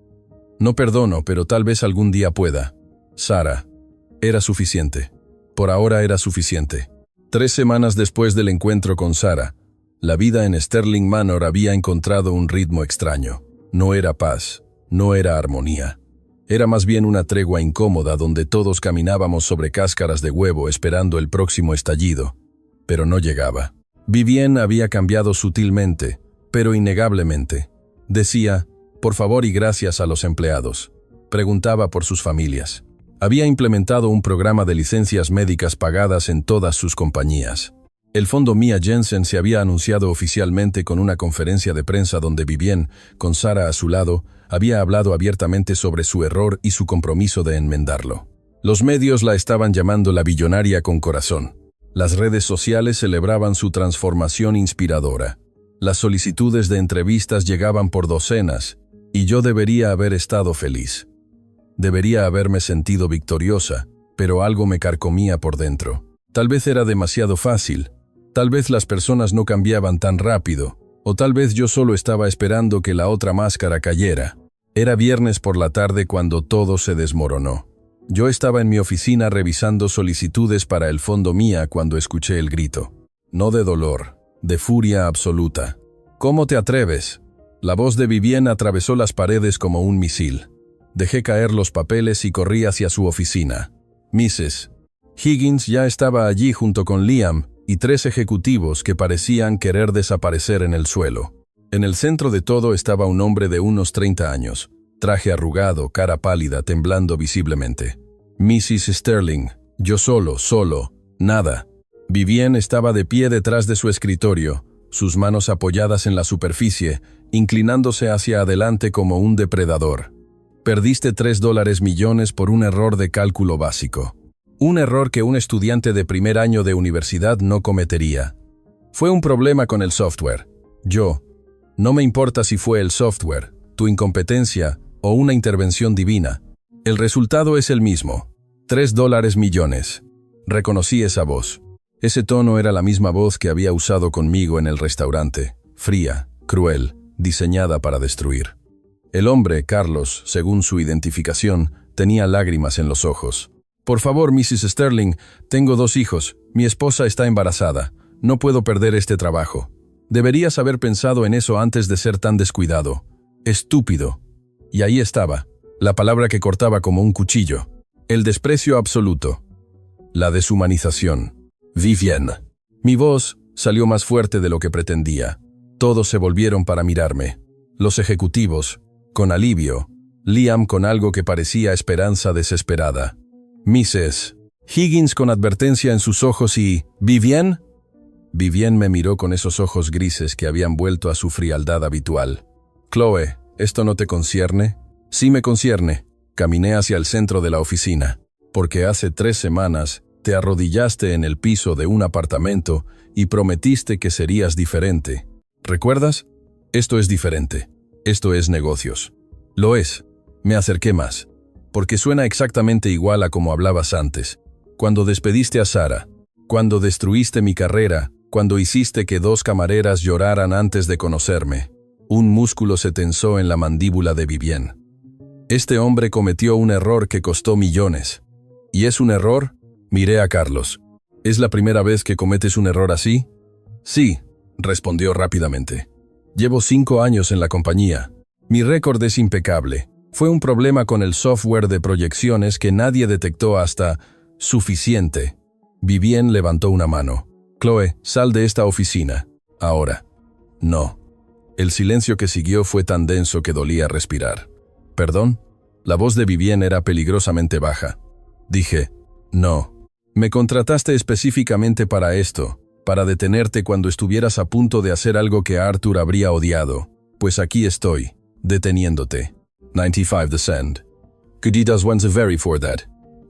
No perdono, pero tal vez algún día pueda. Sarah. Era suficiente. Por ahora era suficiente. 3 semanas después del encuentro con Sarah, la vida en Sterling Manor había encontrado un ritmo extraño. No era paz, no era armonía. Era más bien una tregua incómoda donde todos caminábamos sobre cáscaras de huevo esperando el próximo estallido. Pero no llegaba. Vivienne había cambiado sutilmente, pero innegablemente. Decía, por favor y gracias a los empleados. Preguntaba por sus familias. Había implementado un programa de licencias médicas pagadas en todas sus compañías. El fondo Mia Jensen se había anunciado oficialmente con una conferencia de prensa donde Vivienne, con Sarah a su lado, había hablado abiertamente sobre su error y su compromiso de enmendarlo. Los medios la estaban llamando la billonaria con corazón. Las redes sociales celebraban su transformación inspiradora. Las solicitudes de entrevistas llegaban por docenas, y yo debería haber estado feliz. Debería haberme sentido victoriosa, pero algo me carcomía por dentro. Tal vez era demasiado fácil. Tal vez las personas no cambiaban tan rápido, O tal vez yo solo estaba esperando que la otra máscara cayera. Era viernes por la tarde cuando todo se desmoronó. Yo estaba en mi oficina revisando solicitudes para el fondo mía cuando escuché el grito. No de dolor, de furia absoluta. ¿Cómo te atreves? La voz de Vivienne atravesó las paredes como un misil. Dejé caer los papeles y corrí hacia su oficina. Mrs. Higgins ya estaba allí junto con Liam y 3 ejecutivos que parecían querer desaparecer en el suelo. En el centro de todo estaba un hombre de unos 30 años, traje arrugado, cara pálida, temblando visiblemente. Mrs. Sterling, yo solo, nada. Vivienne estaba de pie detrás de su escritorio, sus manos apoyadas en la superficie, inclinándose hacia adelante como un depredador. Perdiste $3 millones por un error de cálculo básico. Un error que un estudiante de primer año de universidad no cometería. Fue un problema con el software. No me importa si fue el software, tu incompetencia o una intervención divina. El resultado es el mismo. $3 millones. Reconocí esa voz. Ese tono era la misma voz que había usado conmigo en el restaurante. Fría, cruel, diseñada para destruir. El hombre, Carlos, según su identificación, tenía lágrimas en los ojos. Por favor, Mrs. Sterling, tengo 2 hijos. Mi esposa está embarazada. No puedo perder este trabajo. Deberías haber pensado en eso antes de ser tan descuidado. Estúpido. Y ahí estaba, la palabra que cortaba como un cuchillo. El desprecio absoluto. La deshumanización. Vivienne. Mi voz salió más fuerte de lo que pretendía. Todos se volvieron para mirarme. Los ejecutivos, con alivio. Liam con algo que parecía esperanza desesperada. Mrs. Higgins con advertencia en sus ojos y ¿Vivienne? Vivienne me miró con esos ojos grises que habían vuelto a su frialdad habitual. Chloe, ¿esto no te concierne? Sí me concierne. Caminé hacia el centro de la oficina, porque hace 3 semanas te arrodillaste en el piso de un apartamento y prometiste que serías diferente. ¿Recuerdas? Esto es diferente. Esto es negocios. Lo es. Me acerqué más, porque suena exactamente igual a como hablabas antes. Cuando despediste a Sara, cuando destruiste mi carrera, cuando hiciste que 2 camareras lloraran antes de conocerme. Un músculo se tensó en la mandíbula de Vivienne. Este hombre cometió un error que costó millones. ¿Y es un error? Miré a Carlos. ¿Es la primera vez que cometes un error así? Sí, respondió rápidamente. Llevo 5 años en la compañía. Mi récord es impecable. Fue un problema con el software de proyecciones que nadie detectó hasta suficiente. Vivienne levantó una mano. Chloe, sal de esta oficina. Ahora. No. El silencio que siguió fue tan denso que dolía respirar. ¿Perdón? La voz de Vivienne era peligrosamente baja. Dije, no. Me contrataste específicamente para esto, para detenerte cuando estuvieras a punto de hacer algo que Arthur habría odiado. Pues aquí estoy, deteniéndote. 95 The Sand. Could does once very for that.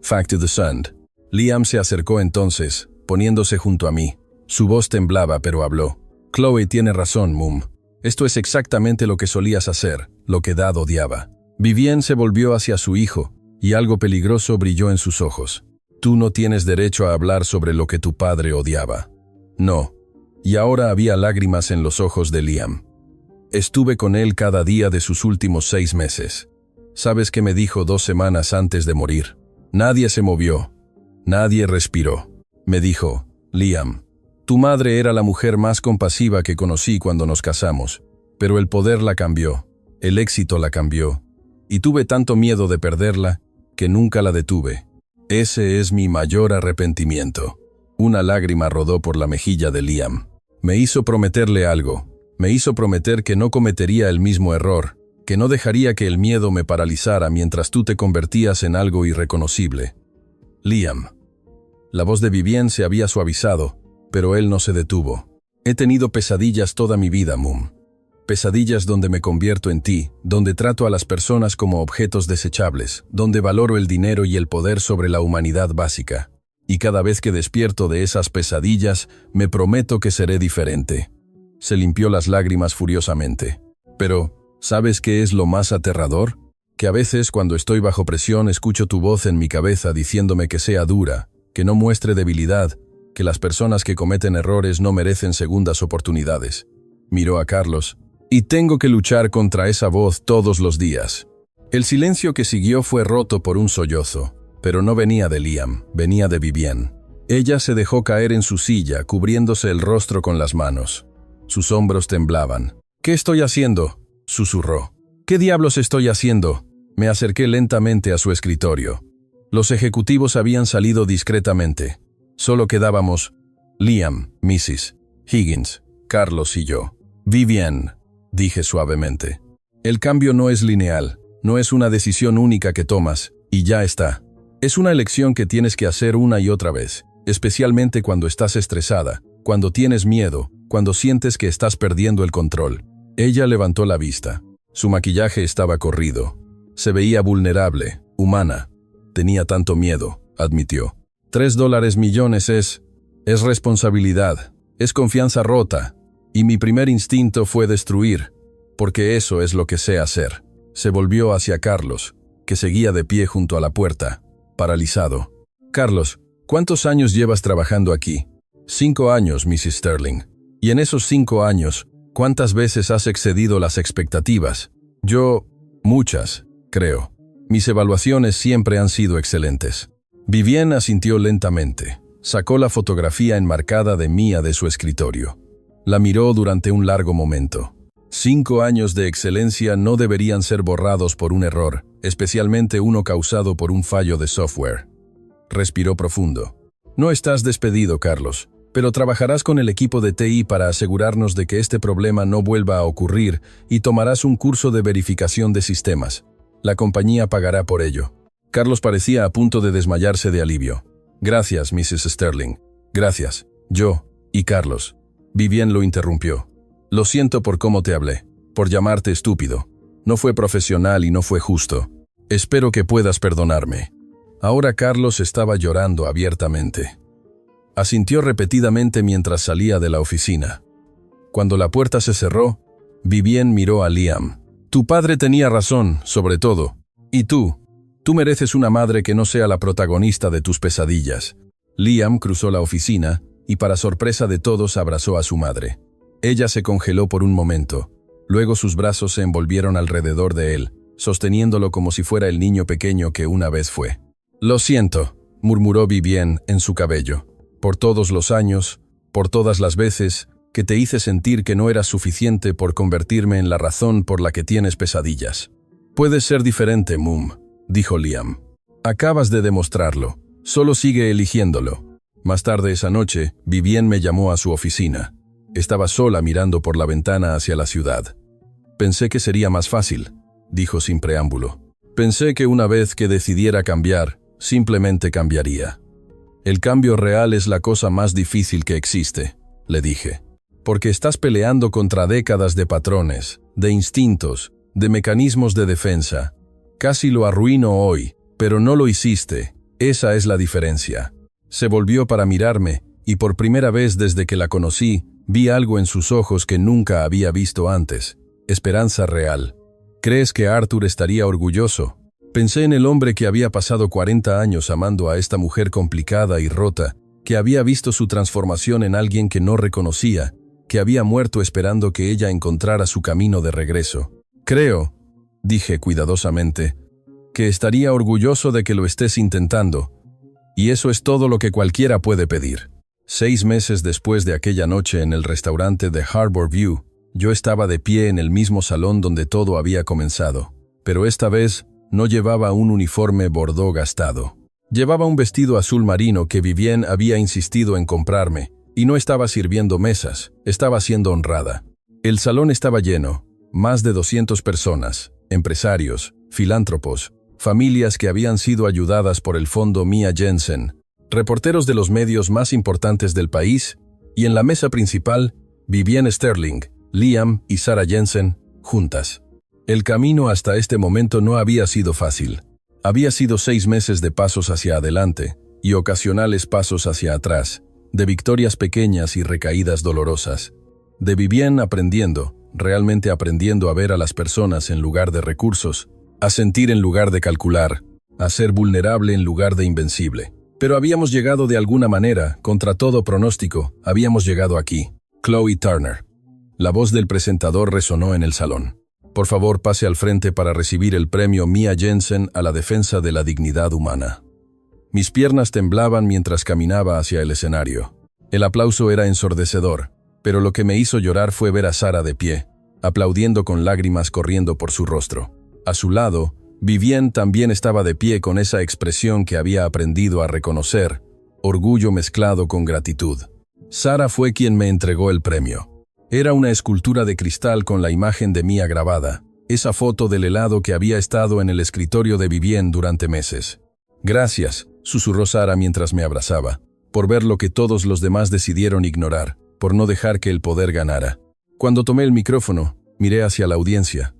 Fact to the Sand. Liam se acercó entonces, poniéndose junto a mí. Su voz temblaba, pero habló. Chloe tiene razón, Mum. Esto es exactamente lo que solías hacer, lo que Dad odiaba. Vivienne se volvió hacia su hijo, y algo peligroso brilló en sus ojos. Tú no tienes derecho a hablar sobre lo que tu padre odiaba. No. Y ahora había lágrimas en los ojos de Liam. Estuve con él cada día de sus últimos 6 meses. ¿Sabes qué me dijo 2 semanas antes de morir? Nadie se movió. Nadie respiró. Me dijo, Liam, tu madre era la mujer más compasiva que conocí cuando nos casamos, pero el poder la cambió, el éxito la cambió, y tuve tanto miedo de perderla que nunca la detuve. Ese es mi mayor arrepentimiento. Una lágrima rodó por la mejilla de Liam. Me hizo prometerle algo. Me hizo prometer que no cometería el mismo error, que no dejaría que el miedo me paralizara mientras tú te convertías en algo irreconocible. Liam. La voz de Vivienne se había suavizado, pero él no se detuvo. He tenido pesadillas toda mi vida, Mum. Pesadillas donde me convierto en ti, donde trato a las personas como objetos desechables, donde valoro el dinero y el poder sobre la humanidad básica. Y cada vez que despierto de esas pesadillas, me prometo que seré diferente. Se limpió las lágrimas furiosamente. Pero, ¿sabes qué es lo más aterrador? Que a veces cuando estoy bajo presión escucho tu voz en mi cabeza diciéndome que sea dura, que no muestre debilidad, que las personas que cometen errores no merecen segundas oportunidades. miró a Carlos. Y tengo que luchar contra esa voz todos los días. El silencio que siguió fue roto por un sollozo, pero no venía de Liam, venía de Vivienne. Ella se dejó caer en su silla, cubriéndose el rostro con las manos. Sus hombros temblaban. «¿Qué estoy haciendo?», susurró. «¿Qué diablos estoy haciendo?». Me acerqué lentamente a su escritorio. Los ejecutivos habían salido discretamente. Solo quedábamos Liam, Mrs. Higgins, Carlos y yo. «Vivienne», dije suavemente. «El cambio no es lineal, no es una decisión única que tomas, y ya está. Es una elección que tienes que hacer una y otra vez, especialmente cuando estás estresada, cuando tienes miedo, cuando sientes que estás perdiendo el control». Ella levantó la vista. Su maquillaje estaba corrido. Se veía vulnerable, humana. Tenía tanto miedo, admitió. $3 millones es responsabilidad, es confianza rota, y mi primer instinto fue destruir, porque eso es lo que sé hacer. Se volvió hacia Carlos, que seguía de pie junto a la puerta, paralizado. «Carlos, ¿cuántos años llevas trabajando aquí?» 5 años, Mrs. Sterling. Y en esos 5 años, ¿cuántas veces has excedido las expectativas? Yo, muchas, creo. Mis evaluaciones siempre han sido excelentes. Vivienne asintió lentamente. Sacó la fotografía enmarcada de Mia de su escritorio. La miró durante un largo momento. 5 años de excelencia no deberían ser borrados por un error, especialmente uno causado por un fallo de software. Respiró profundo. «No estás despedido, Carlos, pero trabajarás con el equipo de TI para asegurarnos de que este problema no vuelva a ocurrir y tomarás un curso de verificación de sistemas. La compañía pagará por ello». Carlos parecía a punto de desmayarse de alivio. «Gracias, Mrs. Sterling. Gracias. Yo y Carlos». Vivienne lo interrumpió. «Lo siento por cómo te hablé, por llamarte estúpido. No fue profesional y no fue justo. Espero que puedas perdonarme». Ahora Carlos estaba llorando abiertamente. Asintió repetidamente mientras salía de la oficina. Cuando la puerta se cerró, Vivienne miró a Liam. «Tu padre tenía razón, sobre todo. Y tú mereces una madre que no sea la protagonista de tus pesadillas». Liam cruzó la oficina y, para sorpresa de todos, abrazó a su madre. Ella se congeló por un momento. Luego sus brazos se envolvieron alrededor de él, sosteniéndolo como si fuera el niño pequeño que una vez fue. «Lo siento», murmuró Vivienne en su cabello, «por todos los años, por todas las veces que te hice sentir que no eras suficiente por convertirme en la razón por la que tienes pesadillas». «Puedes ser diferente, Mum», dijo Liam. «Acabas de demostrarlo. Solo sigue eligiéndolo». Más tarde esa noche, Vivienne me llamó a su oficina. Estaba sola mirando por la ventana hacia la ciudad. «Pensé que sería más fácil», dijo sin preámbulo. «Pensé que una vez que decidiera cambiar, simplemente cambiaría». «El cambio real es la cosa más difícil que existe», le dije. «Porque estás peleando contra décadas de patrones, de instintos, de mecanismos de defensa. Casi lo arruino hoy, pero no lo hiciste. Esa es la diferencia». Se volvió para mirarme, y por primera vez desde que la conocí, vi algo en sus ojos que nunca había visto antes. Esperanza real. «¿Crees que Arthur estaría orgulloso?». Pensé en el hombre que había pasado 40 años amando a esta mujer complicada y rota, que había visto su transformación en alguien que no reconocía, que había muerto esperando que ella encontrara su camino de regreso. «Creo», dije cuidadosamente, «que estaría orgulloso de que lo estés intentando. Y eso es todo lo que cualquiera puede pedir». 6 meses después de aquella noche en el restaurante de Harbor View, yo estaba de pie en el mismo salón donde todo había comenzado. Pero esta vez no llevaba un uniforme bordó gastado. Llevaba un vestido azul marino que Vivienne había insistido en comprarme, y no estaba sirviendo mesas, estaba siendo honrada. El salón estaba lleno, más de 200 personas, empresarios, filántropos, familias que habían sido ayudadas por el fondo Mia Jensen, reporteros de los medios más importantes del país, y en la mesa principal, Vivienne Sterling, Liam y Sarah Jensen, juntas. El camino hasta este momento no había sido fácil. Había sido 6 meses de pasos hacia adelante y ocasionales pasos hacia atrás, de victorias pequeñas y recaídas dolorosas. De Vivienne aprendiendo, realmente aprendiendo a ver a las personas en lugar de recursos, a sentir en lugar de calcular, a ser vulnerable en lugar de invencible. Pero habíamos llegado de alguna manera, contra todo pronóstico, habíamos llegado aquí. Chloe Turner. La voz del presentador resonó en el salón. Por favor, pase al frente para recibir el premio Mia Jensen a la defensa de la dignidad humana. Mis piernas temblaban mientras caminaba hacia el escenario. El aplauso era ensordecedor, pero lo que me hizo llorar fue ver a Sara de pie, aplaudiendo con lágrimas corriendo por su rostro. A su lado, Vivienne también estaba de pie con esa expresión que había aprendido a reconocer, orgullo mezclado con gratitud. Sara fue quien me entregó el premio. Era una escultura de cristal con la imagen de Mia grabada, esa foto del helado que había estado en el escritorio de Vivienne durante meses. Gracias, susurró Sara mientras me abrazaba, por ver lo que todos los demás decidieron ignorar, por no dejar que el poder ganara. Cuando tomé el micrófono, miré hacia la audiencia.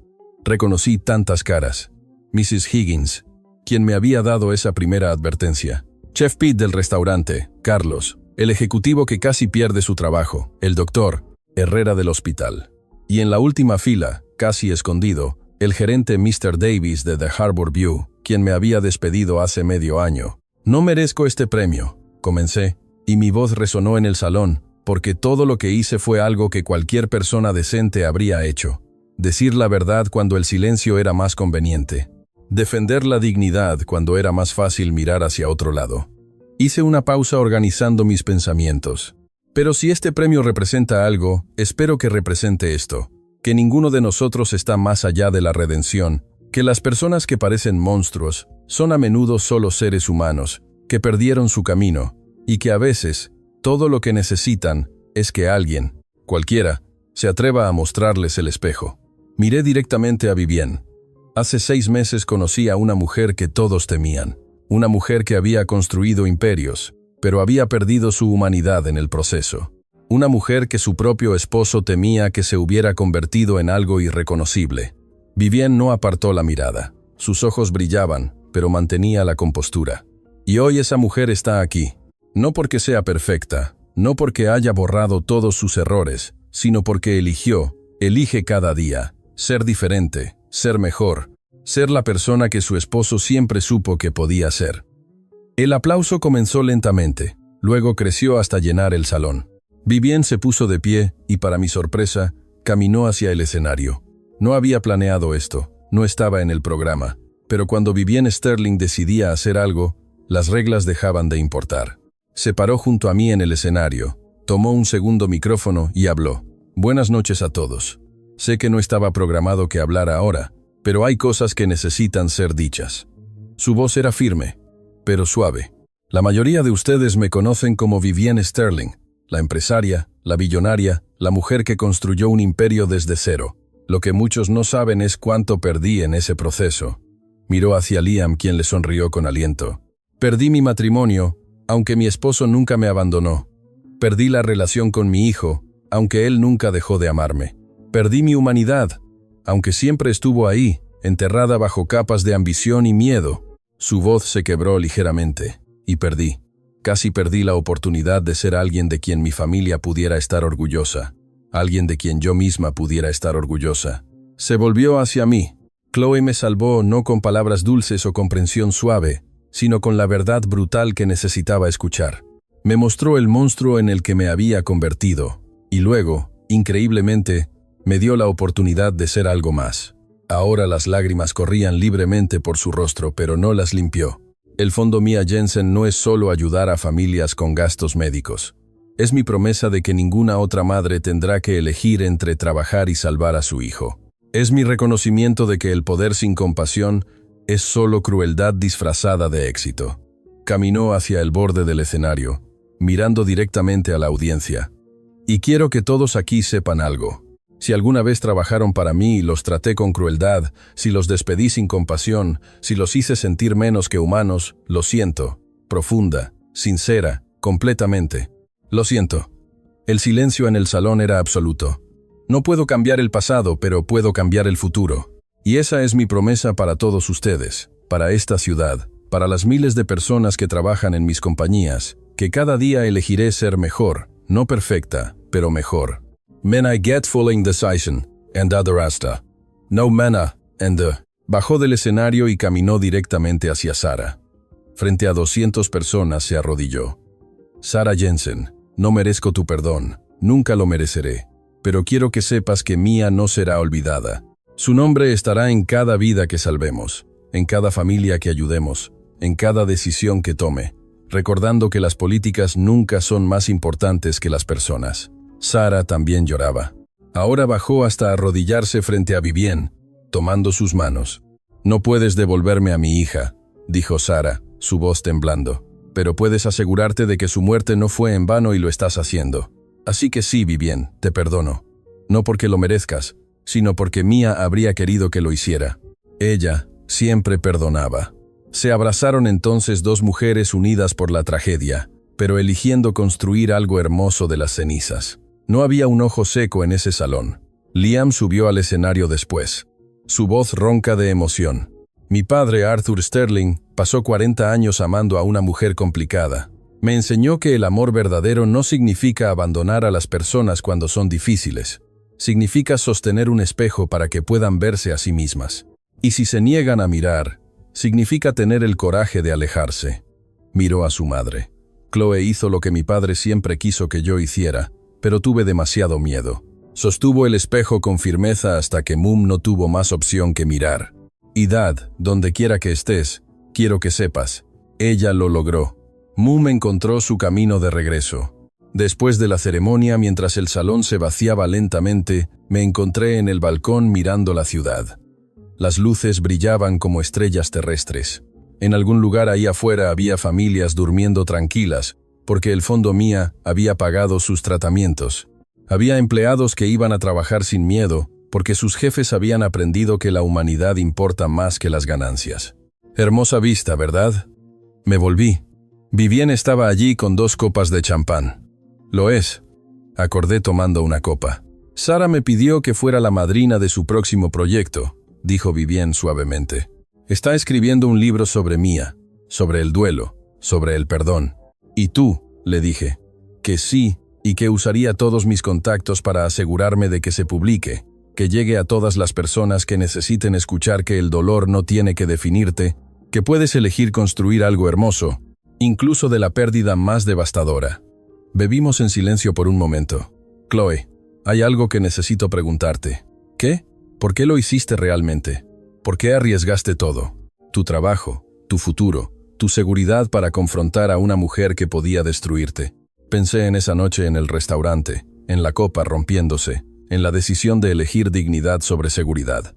Reconocí tantas caras. Mrs. Higgins, quien me había dado esa primera advertencia. Chef Pete del restaurante, Carlos, el ejecutivo que casi pierde su trabajo, el doctor, Herrera del hospital. Y en la última fila, casi escondido, el gerente Mr. Davis de The Harbor View, quien me había despedido hace medio año. No merezco este premio, comencé, y mi voz resonó en el salón, porque todo lo que hice fue algo que cualquier persona decente habría hecho. Decir la verdad cuando el silencio era más conveniente. Defender la dignidad cuando era más fácil mirar hacia otro lado. Hice una pausa organizando mis pensamientos. Pero si este premio representa algo, espero que represente esto, que ninguno de nosotros está más allá de la redención, que las personas que parecen monstruos son a menudo solo seres humanos, que perdieron su camino, y que a veces, todo lo que necesitan es que alguien, cualquiera, se atreva a mostrarles el espejo. Miré directamente a Vivienne. Hace 6 meses conocí a una mujer que todos temían, una mujer que había construido imperios, pero había perdido su humanidad en el proceso. Una mujer que su propio esposo temía que se hubiera convertido en algo irreconocible. Vivienne no apartó la mirada. Sus ojos brillaban, pero mantenía la compostura. Y hoy esa mujer está aquí. No porque sea perfecta, no porque haya borrado todos sus errores, sino porque elige cada día, ser diferente, ser mejor, ser la persona que su esposo siempre supo que podía ser. El aplauso comenzó lentamente, luego creció hasta llenar el salón. Vivienne se puso de pie y, para mi sorpresa, caminó hacia el escenario. No había planeado esto, no estaba en el programa, pero cuando Vivienne Sterling decidía hacer algo, las reglas dejaban de importar. Se paró junto a mí en el escenario, tomó un segundo micrófono y habló. Buenas noches a todos. Sé que no estaba programado que hablara ahora, pero hay cosas que necesitan ser dichas. Su voz era firme, pero suave. La mayoría de ustedes me conocen como Vivienne Sterling, la empresaria, la billonaria, la mujer que construyó un imperio desde cero. Lo que muchos no saben es cuánto perdí en ese proceso. Miró hacia Liam, quien le sonrió con aliento. Perdí mi matrimonio, aunque mi esposo nunca me abandonó. Perdí la relación con mi hijo, aunque él nunca dejó de amarme. Perdí mi humanidad, aunque siempre estuvo ahí, enterrada bajo capas de ambición y miedo. Su voz se quebró ligeramente, y perdí. Casi perdí la oportunidad de ser alguien de quien mi familia pudiera estar orgullosa, alguien de quien yo misma pudiera estar orgullosa. Se volvió hacia mí. Chloe me salvó no con palabras dulces o comprensión suave, sino con la verdad brutal que necesitaba escuchar. Me mostró el monstruo en el que me había convertido, y luego, increíblemente, me dio la oportunidad de ser algo más. Ahora las lágrimas corrían libremente por su rostro, pero no las limpió. El Fondo Mia Jensen no es solo ayudar a familias con gastos médicos. Es mi promesa de que ninguna otra madre tendrá que elegir entre trabajar y salvar a su hijo. Es mi reconocimiento de que el poder sin compasión es solo crueldad disfrazada de éxito. Caminó hacia el borde del escenario, mirando directamente a la audiencia. Y quiero que todos aquí sepan algo. Si alguna vez trabajaron para mí y los traté con crueldad, si los despedí sin compasión, si los hice sentir menos que humanos, lo siento. Profunda, sincera, completamente. Lo siento. El silencio en el salón era absoluto. No puedo cambiar el pasado, pero puedo cambiar el futuro. Y esa es mi promesa para todos ustedes, para esta ciudad, para las miles de personas que trabajan en mis compañías, que cada día elegiré ser mejor, no perfecta, pero mejor. Men I get full indecision, and other hasta. No mena, and Bajó del escenario y caminó directamente hacia Sara. Frente a 200 personas se arrodilló. Sara Jensen, no merezco tu perdón, nunca lo mereceré. pero quiero que sepas que Mia no será olvidada. Su nombre estará en cada vida que salvemos, en cada familia que ayudemos, en cada decisión que tome, recordando que las políticas nunca son más importantes que las personas. Sara también lloraba. Ahora bajó hasta arrodillarse frente a Vivienne, tomando sus manos. «No puedes devolverme a mi hija», dijo Sara, su voz temblando, «pero puedes asegurarte de que su muerte no fue en vano y lo estás haciendo. Así que sí, Vivienne, te perdono. No porque lo merezcas, sino porque Mia habría querido que lo hiciera». Ella siempre perdonaba. Se abrazaron entonces dos mujeres unidas por la tragedia, pero eligiendo construir algo hermoso de las cenizas. No había un ojo seco en ese salón. Liam subió al escenario después, su voz ronca de emoción. «Mi padre, Arthur Sterling, pasó 40 años amando a una mujer complicada. Me enseñó que el amor verdadero no significa abandonar a las personas cuando son difíciles. Significa sostener un espejo para que puedan verse a sí mismas. Y si se niegan a mirar, significa tener el coraje de alejarse». Miró a su madre. «Chloe hizo lo que mi padre siempre quiso que yo hiciera, pero tuve demasiado miedo». Sostuvo el espejo con firmeza hasta que Mum no tuvo más opción que mirar. «Y Dad, donde quiera que estés, quiero que sepas, ella lo logró». Mum encontró su camino de regreso. Después de la ceremonia, mientras el salón se vaciaba lentamente, me encontré en el balcón mirando la ciudad. Las luces brillaban como estrellas terrestres. En algún lugar ahí afuera había familias durmiendo tranquilas, porque el Fondo Mia había pagado sus tratamientos. Había empleados que iban a trabajar sin miedo, porque sus jefes habían aprendido que la humanidad importa más que las ganancias. Hermosa vista, ¿verdad? Me volví. Vivienne estaba allí con 2 copas de champán. «Lo es», acordé tomando una copa. «Sara me pidió que fuera la madrina de su próximo proyecto», dijo Vivienne suavemente. «Está escribiendo un libro sobre Mia, sobre el duelo, sobre el perdón. Y tú», le dije, «que sí, y que usaría todos mis contactos para asegurarme de que se publique, que llegue a todas las personas que necesiten escuchar que el dolor no tiene que definirte, que puedes elegir construir algo hermoso, incluso de la pérdida más devastadora». Bebimos en silencio por un momento. «Chloe, hay algo que necesito preguntarte». «¿Qué? ¿Por qué lo hiciste realmente? ¿Por qué arriesgaste todo? Tu trabajo, tu futuro, tu seguridad para confrontar a una mujer que podía destruirte». Pensé en esa noche en el restaurante, en la copa rompiéndose, en la decisión de elegir dignidad sobre seguridad.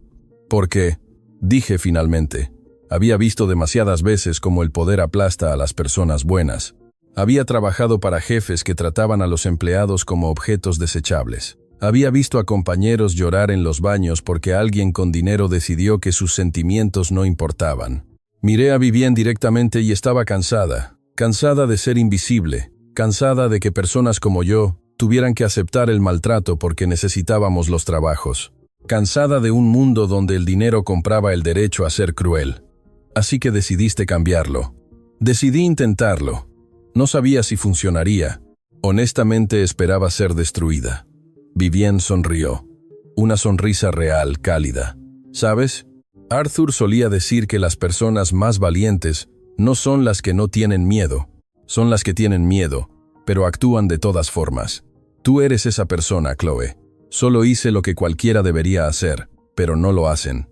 «Porque», dije finalmente, había visto demasiadas veces cómo el poder aplasta a las personas buenas. Había trabajado para jefes que trataban a los empleados como objetos desechables. Había visto a compañeros llorar en los baños porque alguien con dinero decidió que sus sentimientos no importaban. Miré a Vivienne directamente y estaba cansada de ser invisible, cansada de que personas como yo tuvieran que aceptar el maltrato porque necesitábamos los trabajos, cansada de un mundo donde el dinero compraba el derecho a ser cruel. Así que decidiste cambiarlo. Decidí intentarlo. No sabía si funcionaría. Honestamente esperaba ser destruida. Vivienne sonrió. Una sonrisa real, cálida. ¿Sabes? Arthur solía decir que las personas más valientes no son las que no tienen miedo, son las que tienen miedo, pero actúan de todas formas. Tú eres esa persona, Chloe. Solo hice lo que cualquiera debería hacer, pero no lo hacen.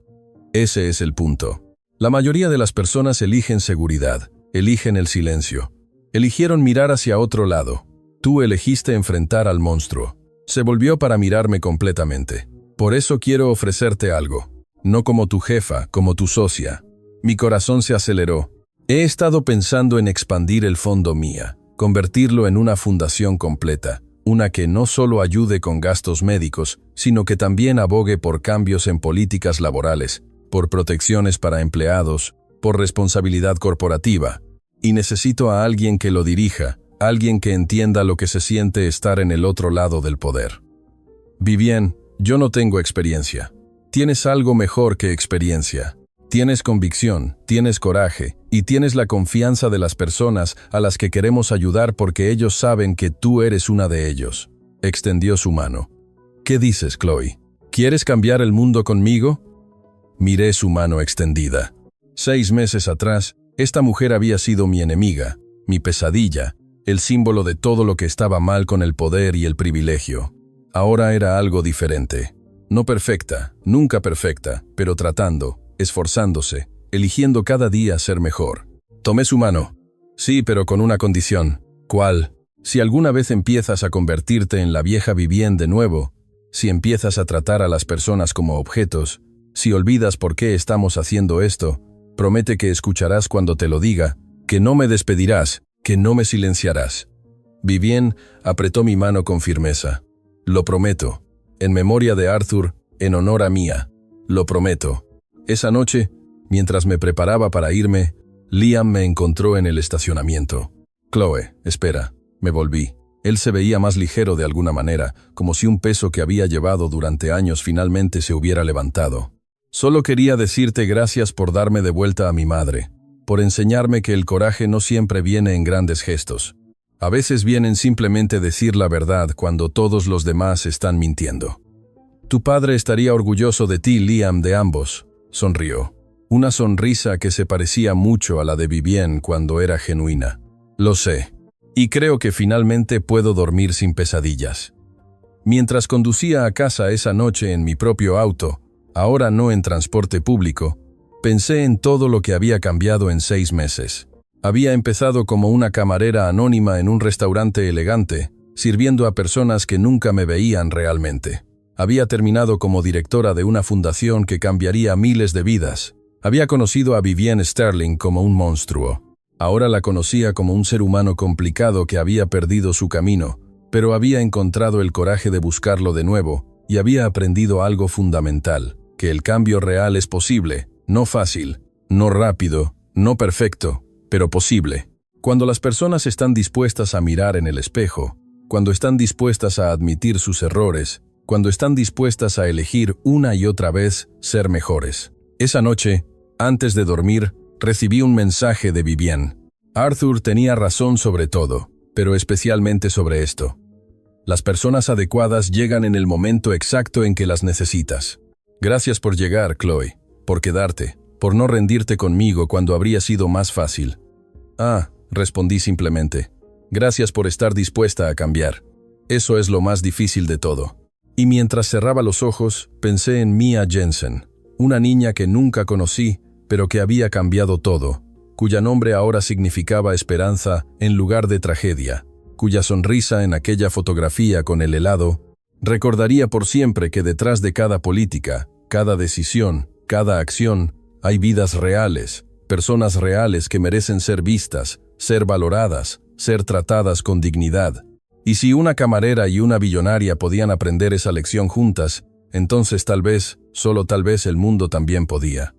Ese es el punto. La mayoría de las personas eligen seguridad, eligen el silencio. Eligieron mirar hacia otro lado. Tú elegiste enfrentar al monstruo. Se volvió para mirarme completamente. Por eso quiero ofrecerte algo. No como tu jefa, como tu socia. Mi corazón se aceleró. He estado pensando en expandir el Fondo Mia, convertirlo en una fundación completa, una que no solo ayude con gastos médicos, sino que también abogue por cambios en políticas laborales, por protecciones para empleados, por responsabilidad corporativa. Y necesito a alguien que lo dirija, alguien que entienda lo que se siente estar en el otro lado del poder. Vivienne, yo no tengo experiencia. Tienes algo mejor que experiencia. Tienes convicción, tienes coraje y tienes la confianza de las personas a las que queremos ayudar porque ellos saben que tú eres una de ellos. Extendió su mano. ¿Qué dices, Chloe? ¿Quieres cambiar el mundo conmigo? Miré su mano extendida. 6 meses atrás, esta mujer había sido mi enemiga, mi pesadilla, el símbolo de todo lo que estaba mal con el poder y el privilegio. Ahora era algo diferente. No perfecta, nunca perfecta, pero tratando, esforzándose, eligiendo cada día ser mejor. Tomé su mano. Sí, pero con una condición. ¿Cuál? Si alguna vez empiezas a convertirte en la vieja Vivienne de nuevo, si empiezas a tratar a las personas como objetos, si olvidas por qué estamos haciendo esto, promete que escucharás cuando te lo diga, que no me despedirás, que no me silenciarás. Vivienne apretó mi mano con firmeza. Lo prometo. En memoria de Arthur, en honor a Mia. Lo prometo. Esa noche, mientras me preparaba para irme, Liam me encontró en el estacionamiento. Chloe, espera. Me volví. Él se veía más ligero de alguna manera, como si un peso que había llevado durante años finalmente se hubiera levantado. Solo quería decirte gracias por darme de vuelta a mi madre, por enseñarme que el coraje no siempre viene en grandes gestos. A veces vienen simplemente decir la verdad cuando todos los demás están mintiendo. Tu padre estaría orgulloso de ti, Liam, de ambos, sonrió. Una sonrisa que se parecía mucho a la de Vivienne cuando era genuina. Lo sé. Y creo que finalmente puedo dormir sin pesadillas. Mientras conducía a casa esa noche en mi propio auto, ahora no en transporte público, pensé en todo lo que había cambiado en 6 meses. Había empezado como una camarera anónima en un restaurante elegante, sirviendo a personas que nunca me veían realmente. Había terminado como directora de una fundación que cambiaría miles de vidas. Había conocido a Vivienne Sterling como un monstruo. Ahora la conocía como un ser humano complicado que había perdido su camino, pero había encontrado el coraje de buscarlo de nuevo y había aprendido algo fundamental, que el cambio real es posible, no fácil, no rápido, no perfecto, pero posible. Cuando las personas están dispuestas a mirar en el espejo, cuando están dispuestas a admitir sus errores, cuando están dispuestas a elegir una y otra vez ser mejores. Esa noche, antes de dormir, recibí un mensaje de Vivienne. Arthur tenía razón sobre todo, pero especialmente sobre esto. Las personas adecuadas llegan en el momento exacto en que las necesitas. Gracias por llegar, Chloe, por quedarte, por no rendirte conmigo cuando habría sido más fácil. Ah, respondí simplemente. Gracias por estar dispuesta a cambiar. Eso es lo más difícil de todo. Y mientras cerraba los ojos, pensé en Mia Jensen, una niña que nunca conocí, pero que había cambiado todo, cuya nombre ahora significaba esperanza en lugar de tragedia, cuya sonrisa en aquella fotografía con el helado, recordaría por siempre que detrás de cada política, cada decisión, cada acción, hay vidas reales, personas reales que merecen ser vistas, ser valoradas, ser tratadas con dignidad. Y si una camarera y una billonaria podían aprender esa lección juntas, entonces tal vez, solo tal vez el mundo también podía.